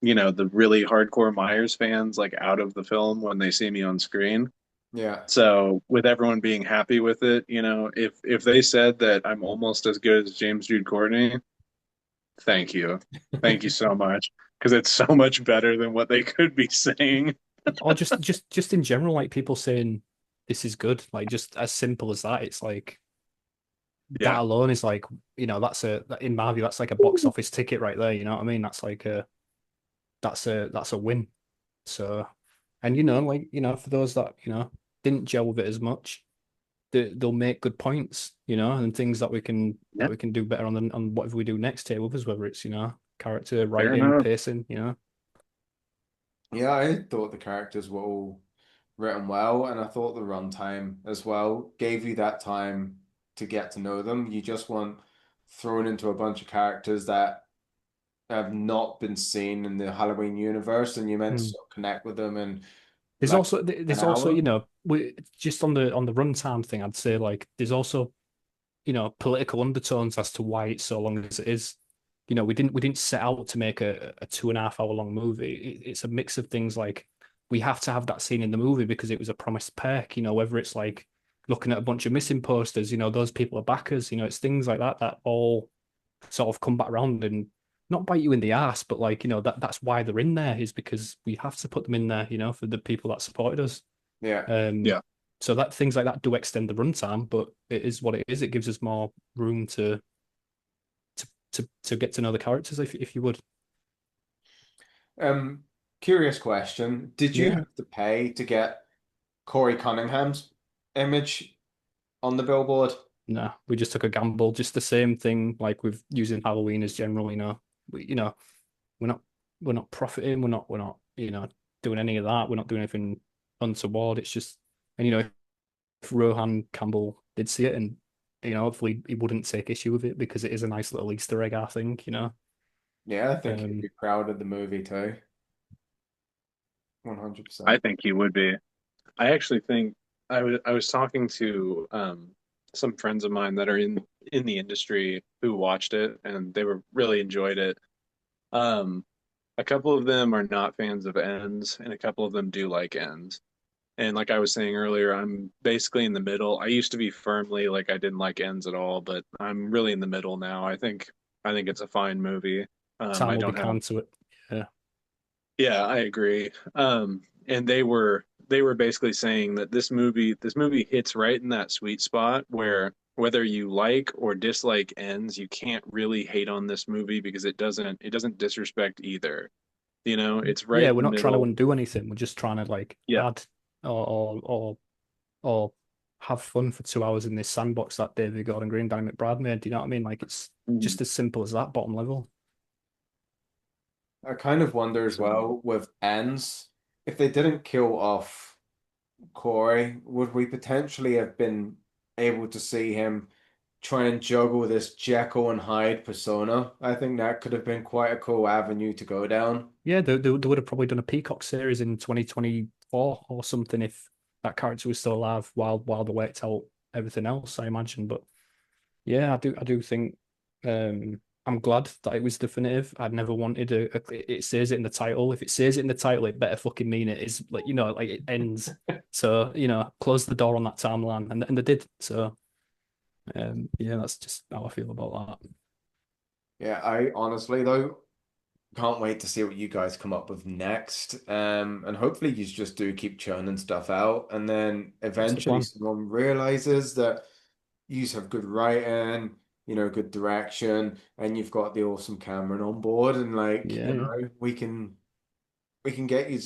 the really hardcore Myers fans like out of the film when they see me on screen. Yeah. So with everyone being happy with it, if they said that I'm almost as good as James Jude Courtney, thank you. Thank you so much. Because it's so much better than what they could be saying. Or just in general, like people saying this is good, like just as simple as that. It's like that Yeah. alone is like, that's in my view, that's like a box office ticket right there. You know what I mean? That's like that's a win. So, and like, for those that, didn't gel with it as much, they'll make good points, and things that we can Yeah. do better on whatever we do next here with us, whether it's, character Fair writing, enough. pacing. Yeah, I thought the characters were all written well, and I thought the runtime as well gave you that time to get to know them. You just weren't thrown into a bunch of characters that have not been seen in the Halloween universe, and you meant to Hmm. sort of connect with them in There's like also an there's also, hour. we just on the runtime thing, I'd say like there's also, political undertones as to why it's so long as it is. We didn't set out to make a 2.5 hour long movie. It's a mix of things like we have to have that scene in the movie because it was a promised perk, whether it's like looking at a bunch of missing posters, those people are backers, it's things like that all sort of come back around and not bite you in the ass, but like, that's why they're in there is because we have to put them in there, for the people that supported us. Yeah. Um, Yeah. so that things like that do extend the runtime, but it is what it is. It gives us more room to get to know the characters, if you would. Um, Curious question. Did you Yeah. have to pay to get Corey Cunningham's image on the billboard? No, we just took a gamble. Just the same thing, like with using Halloween as general. We're not we're not profiting. We're not doing any of that. We're not doing anything untoward. It's just, and if Rohan Campbell did see it, and hopefully he wouldn't take issue with it because it is a nice little Easter egg, I think. Yeah, I think he'd Um, be proud of the movie too. I 100%. think he would be. I actually think I was talking to some friends of mine that are in the industry who watched it and they were really enjoyed it. Um, a couple of them are not fans of ends, and a couple of them do like ends. And like I was saying earlier, I'm basically in the middle. I used to be firmly like I didn't like ends at all, but I'm really in the middle now. I think it's a fine movie. Time I will be don't have kind to it. Yeah. Yeah, I agree. And they were basically saying that this movie hits right in that sweet spot where whether you like or dislike ends, you can't really hate on this movie because it doesn't disrespect either. It's right Yeah, in we're the not trying to middle. undo anything. We're just trying to like Yeah. add or have fun for 2 hours in this sandbox that David Gordon Green, Danny McBride made. Do you know what I mean? Like it's Mhm. just as simple as that, bottom level. I kind of wonder as So, well with ends, if they didn't kill off Corey, would we potentially have been able to see him try and juggle this Jekyll and Hyde persona? I think that could have been quite a cool avenue to go down. Yeah, they would have probably done a Peacock series in 2024 or something if that character was still alive while they worked out everything else, I imagine. But yeah, I do think I'm glad that it was definitive. I'd never wanted it says it in the title. If it says it in the title, it better fucking mean it is like like it ends. So, close the door on that timeline. And they did. So yeah, that's just how I feel about that. Yeah, I honestly though can't wait to see what you guys come up with next. And hopefully you just do keep churning stuff out, and then That's the eventually plan. someone realizes that you have good writing, good direction, and you've got the awesome Cameron on board, and like, Yeah, yeah. we can get you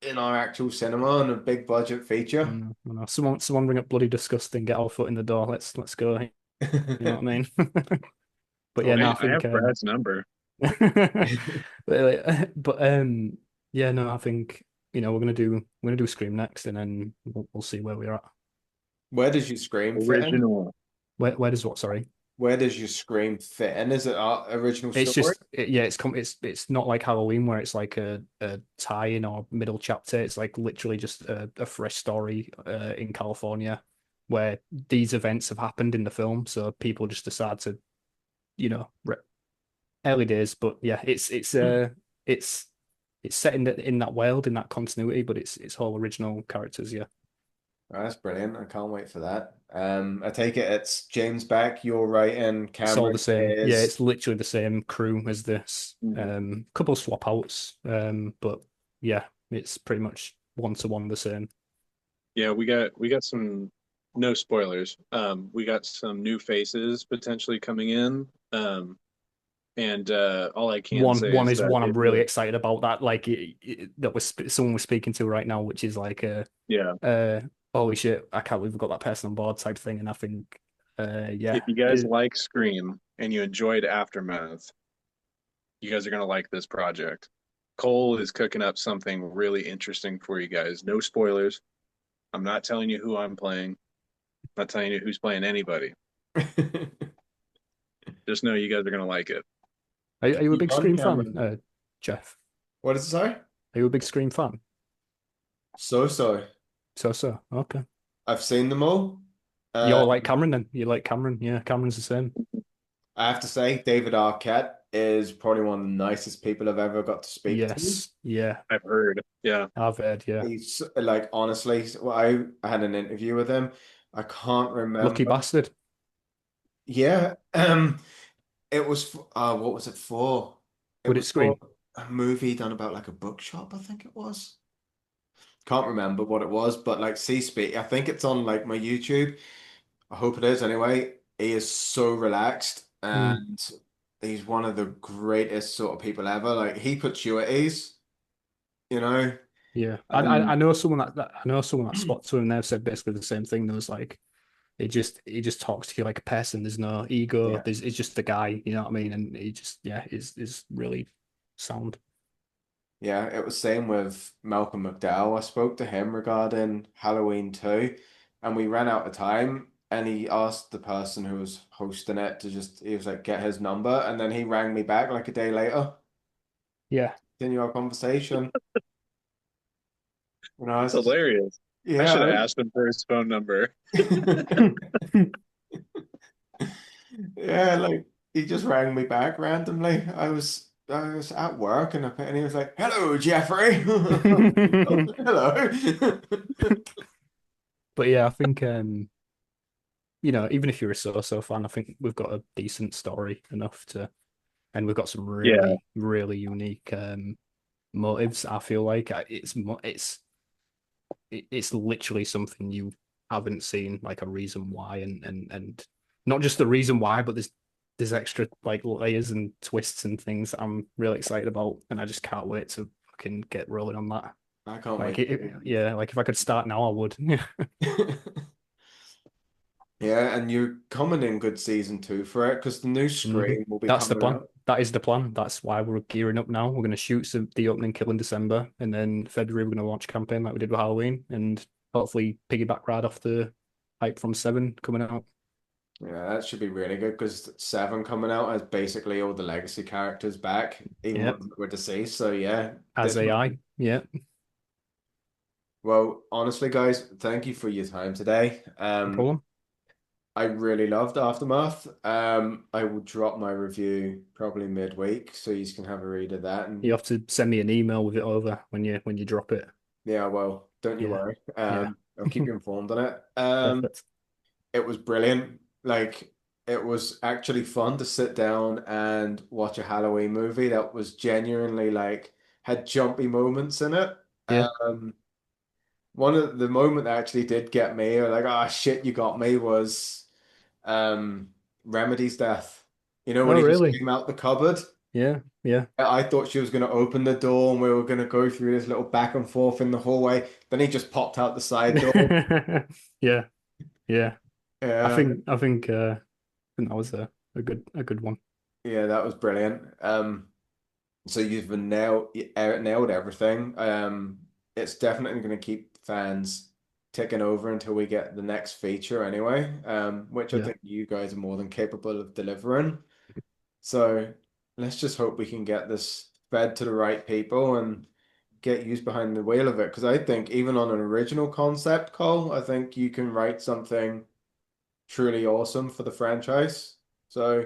in our actual cinema on a big budget feature. Someone bring up bloody disgusting, get our foot in the door. Let's go. You know what I mean? But yeah, no, hey, I I think have Brad's number. but yeah, no, I think we're gonna do Scream next, and then we'll see where we're at. Where does your Scream fit in? Original. Where does what? Sorry. where does your Scream fit in? Is it our original It's story? just yeah, it's not like Halloween where it's like a tie-in or middle chapter. It's like literally just a fresh story in California where these events have happened in the film, so people just decide to, you know, early days, but yeah, it's it's set in that world, in that continuity, but it's whole original characters, yeah. Oh, that's brilliant. I can't wait for that. I take it it's James back, you're writing, It's all the Cameron same. Yeah, is. it's literally the same crew as this. Mhm. Couple swap outs, but yeah, it's pretty much one to one the same. Yeah, we got some no spoilers. We got some new faces potentially coming in. And all I can say One is is that one I'm it really will, excited about that that was someone we're speaking to right now, which is like yeah. uh holy shit, I can't believe we've got that person on board type thing, and I think yeah, If you guys like Scream and you enjoyed Aftermath, you guys are gonna like this project. Cole is cooking up something really interesting for you guys. No spoilers. I'm not telling you who I'm playing. I'm not telling you who's playing anybody. Just know you guys are gonna like it. are you a You big on, Scream fan, Cameron? Jeff? What is it, sorry? Are you a big Scream fan? So. So okay. I've seen them all. You're Uh, like Cameron then. You like Cameron, yeah. Cameron's the same. I have to say, David Arquette is probably one of the nicest people I've ever got to speak to. Yes, yeah. I've heard. Yeah. I've heard, yeah. He's like, honestly, well, I had an interview with him. I can't Lucky remember. bastard. Yeah, it was what was it for? It Would it was for scream? a movie done about like a bookshop, I think it was. Can't remember what it was, but like C-Speak, I think it's on like my YouTube. I hope it is anyway. He is so relaxed Mm, and he's one of the greatest sort of people ever. Like he puts you at ease, you know? yeah. I And know someone I know someone that spots to him. They've said basically the same thing. There was like he just talks to you like a person. There's no ego. yeah. There's it's just a guy. You know what I mean? And he just is really sound. Yeah, it was same with Malcolm McDowell. I spoke to him regarding Halloween 2 and we ran out of time and he asked the person who was hosting it to just he was like get his number and then he rang me back like a day later. Yeah. Continue our conversation. You know, It's it's just hilarious. I should have yeah. asked him for his phone number. Yeah, like he just rang me back randomly. I was at work and he was like, "Hello, Jeffrey." Hello. But yeah, I think you know, even if you're a so-so fan, I think we've got a decent story enough to, and we've got some Yeah. really unique motives. I feel like it's literally something you haven't seen, like a reason why, and not just the reason why, but there's extra like layers and twists and things that I'm really excited about, and I just can't wait to fucking get rolling on that. I can't Like wait. yeah, like if I could start now, I would. Yeah, and you're coming in good season two for it because the new Mhm. Scream will be That's the coming plan. out. That is the plan. That's why we're gearing up now. We're going to shoot the opening kill in December, and then February we're going to launch a campaign like we did with Halloween, and hopefully piggyback right off the hype from Seven coming out Yeah, that should be really good because Seven coming out has basically all the legacy characters back, even yeah, ones that were deceased. So yeah, as this one. AI. Yeah, Well, honestly, guys, thank you for your time today. no problem. I really loved Aftermath. I will drop my review probably midweek, so you can have a read of that. You And have to send me an email with it over when you drop it. yeah, well, don't you Yeah, worry. yeah, I'll keep you informed on it. perfect. It was brilliant. Like, it was actually fun to sit down and watch a Halloween movie that was genuinely like had jumpy moments in it. Yeah. Um, one of the moment that actually did get me, or like, ah, shit, you got me, was um Remedy's death. You know, when Oh, he just really? came out the cupboard. Yeah, yeah, I thought she was going to open the door and we were going to go through this little back and forth in the hallway. Then he just popped out the side door. yeah, yeah. Yeah, I think that was a good one. yeah, that was brilliant. So you've nailed everything. It's definitely going to keep fans ticking over until we get the next feature anyway, which I Yeah, think you guys are more than capable of delivering. So let's just hope we can get this fed to the right people and get used behind the wheel of it. Because I think even on an original concept, Cole, I think you can write something truly awesome for the franchise. So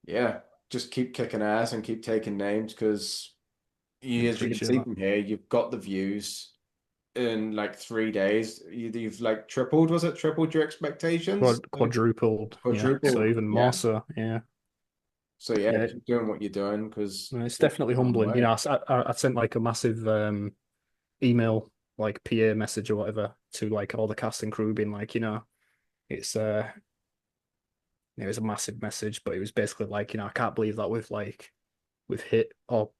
yeah, just keep kicking ass and keep taking names because yeah, as you can appreciate see that. from here, you've got the views in like 3 days. You've like tripled, was it tripled your expectations? Quadrupled, yeah. So Quadrupled, even more yeah. so, yeah. So yeah, Yeah, keep doing what you're doing because no, it's we're definitely on the humbling. You way. know, I sent like a massive email, like PA message or whatever, to like all the cast and crew, being like, it's it was a massive message, but it was basically like, I can't believe that we've hit or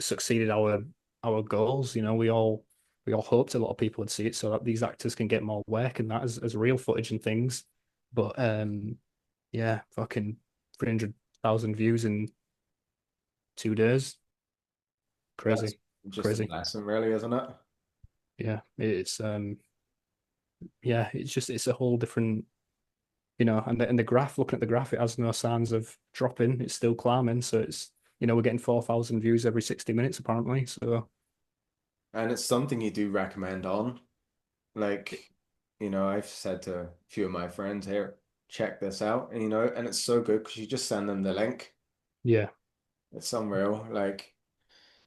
succeeded our goals. We all hoped a lot of people would see it so that these actors can get more work and that as real footage and things. But yeah, fucking 300,000 views in 2 days. That's Crazy, just a crazy. blessing, really, isn't it? Yeah, yeah, it's a whole different, and the graph, looking at the graph, it has no signs of dropping. It's still climbing. So we're getting 4,000 views every 60 minutes apparently. So And it's something you do recommend on. Like, I've said to a few of my friends here, check this out, and it's so good because you just send them the link. yeah. It's unreal. Like,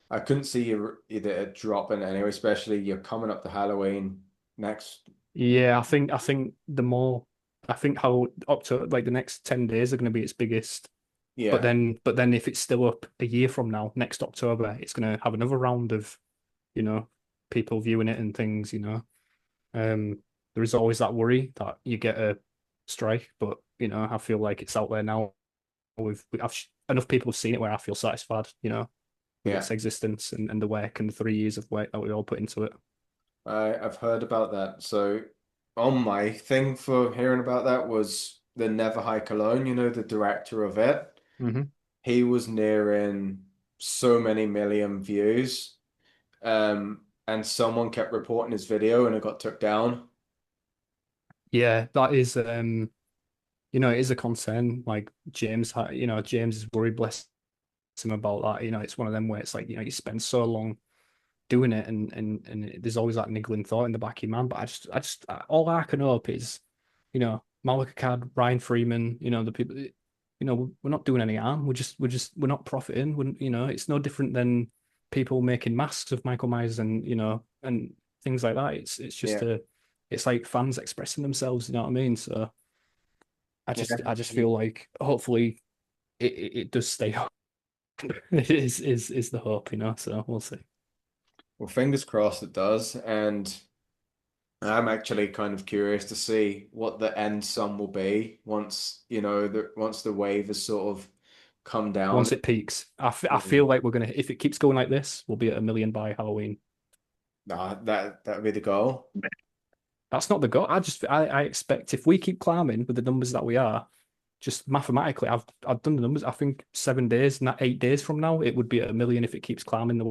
I couldn't see you either it dropping anyway, especially you're coming up to Halloween next. Yeah, I think I think how up to like the next 10 days are going to be its biggest. But Yeah, then if it's still up a year from now, next October, it's going to have another round of, you know, people viewing it and things. There is always that worry that you get a strike, but I feel like it's out there now. Enough people have seen it where I feel satisfied, with yeah. its existence and the work and the 3 years of work that we all put into it. I've heard about that. So on my thing for hearing about that was the Never Hike Alone, the director of it. Hmm. He was nearing so many million views. And someone kept reporting his video and it got took down. Yeah, that is it is a concern. Like James is worried, bless him, about that. It's one of them where it's like, you spend so long doing it, and there's always that niggling thought in the back of your mind. But all I can hope is, Malika Cad, Ryan Freeman, the people, we're not doing any harm. We're not profiting. It's no different than people making masks of Michael Myers and things like that. Yeah. It's like fans expressing themselves. You know what I mean? So Yeah. I just feel like hopefully it does stay up. Is the hope, So we'll see. Well, fingers crossed it does. And I'm actually kind of curious to see what the end sum will be once, once the wave has sort of come down. Once it peaks, I feel like if it keeps going like this, we'll be at 1 million by Halloween. Nah, that would be the goal. That's not the goal. I expect if we keep climbing with the numbers that we are, just mathematically, I've done the numbers. I think 7 days, not 8 days from now, it would be at 1 million if it keeps climbing the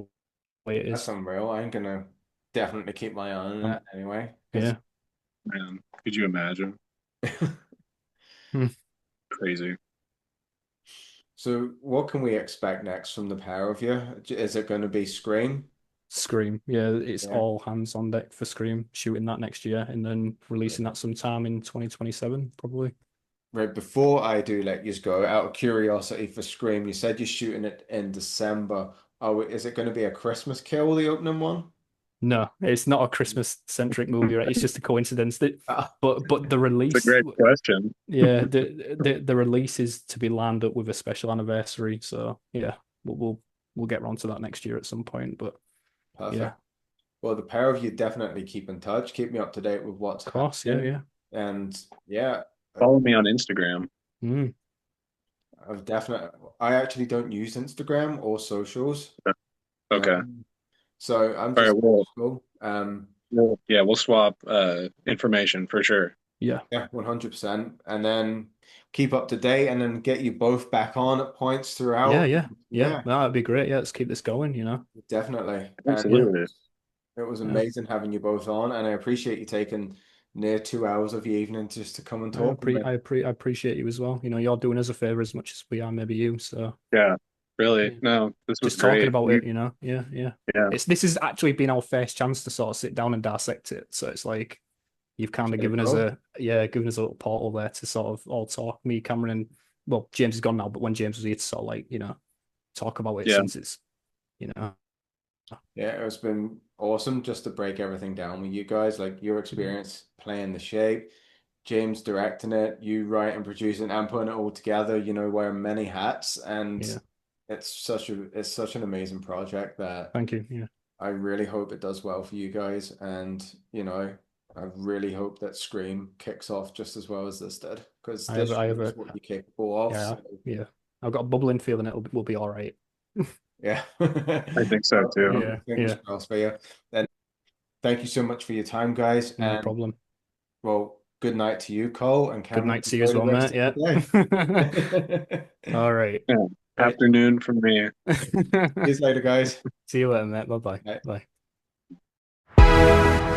way it That's is. unreal. I'm gonna definitely keep my eye on Um, that anyway. Because yeah. Man, could you imagine? Hmm. Crazy. so what can we expect next from the pair of you? Is it going to be Scream? Scream. Yeah, it's Yeah. all hands on deck for Scream, shooting that next year and then releasing that sometime in 2027, probably. Right, before I do let you go, out of curiosity for Scream, you said you're shooting it in December. Oh, is it going to be a Christmas Kill, the opening one? No, it's not a Christmas centric movie, right? It's just a coincidence that, Ah, but the It's a release, great question. yeah, the release is to be lined up with a special anniversary. So yeah, we'll get around to that next year at some point. But yeah, perfect. Well, the pair of you definitely keep in touch. Keep me up to date with what's of course, yeah, happening. yeah. And yeah, Follow me on Instagram. Mm, I actually don't use Instagram or socials. Okay. Um, so I'm All right. just cool. Yeah, we'll swap information for sure. yeah, Yeah, 100%. And then keep up to date and then get you both back on at points yeah, throughout. yeah, yeah. Yeah, That'd be great. Yeah, let's keep this going. definitely. And Yeah, Absolutely. It was Yeah. amazing having you both on, and I appreciate you taking near 2 hours of your evening just to come and talk with me. I appreciate you as well. You know, you're doing us a favor as much as we are, maybe you. So Yeah, really. yeah, No, this was just talking great. about it, you know, yeah. Yeah, This has actually been our first chance to sort of sit down and dissect it. So it's like you've kind of Very given us cool. given us a little portal there to sort of all talk. Me, Cameron, and well, James is gone now, but when James was here to sort of like, you know, talk about it yeah, since it's, you know, Yeah, it's been awesome just to break everything down with you guys, like your experience playing the shape, James directing it, you writing, producing, and putting it all together, wearing many hats, and yeah. it's such an amazing project that Thank you. Yeah. I really hope it does well for you guys, and I really hope that Scream kicks off just as well as this did, because this I have shows a what you're capable of. yeah, So yeah. I've got a bubbling feeling will be all right. yeah, I think so well, too. Yeah, fingers yeah. crossed for you. Then thank you so much for your time, guys, No and problem. well, good night to you, Cole and Good Cameron. night to you as Enjoy well, the rest mate. of Yeah. the day. All right. Yeah. Right, Afternoon from me. see you later, guys. See you later, mate. Bye-bye. Bye. Bye.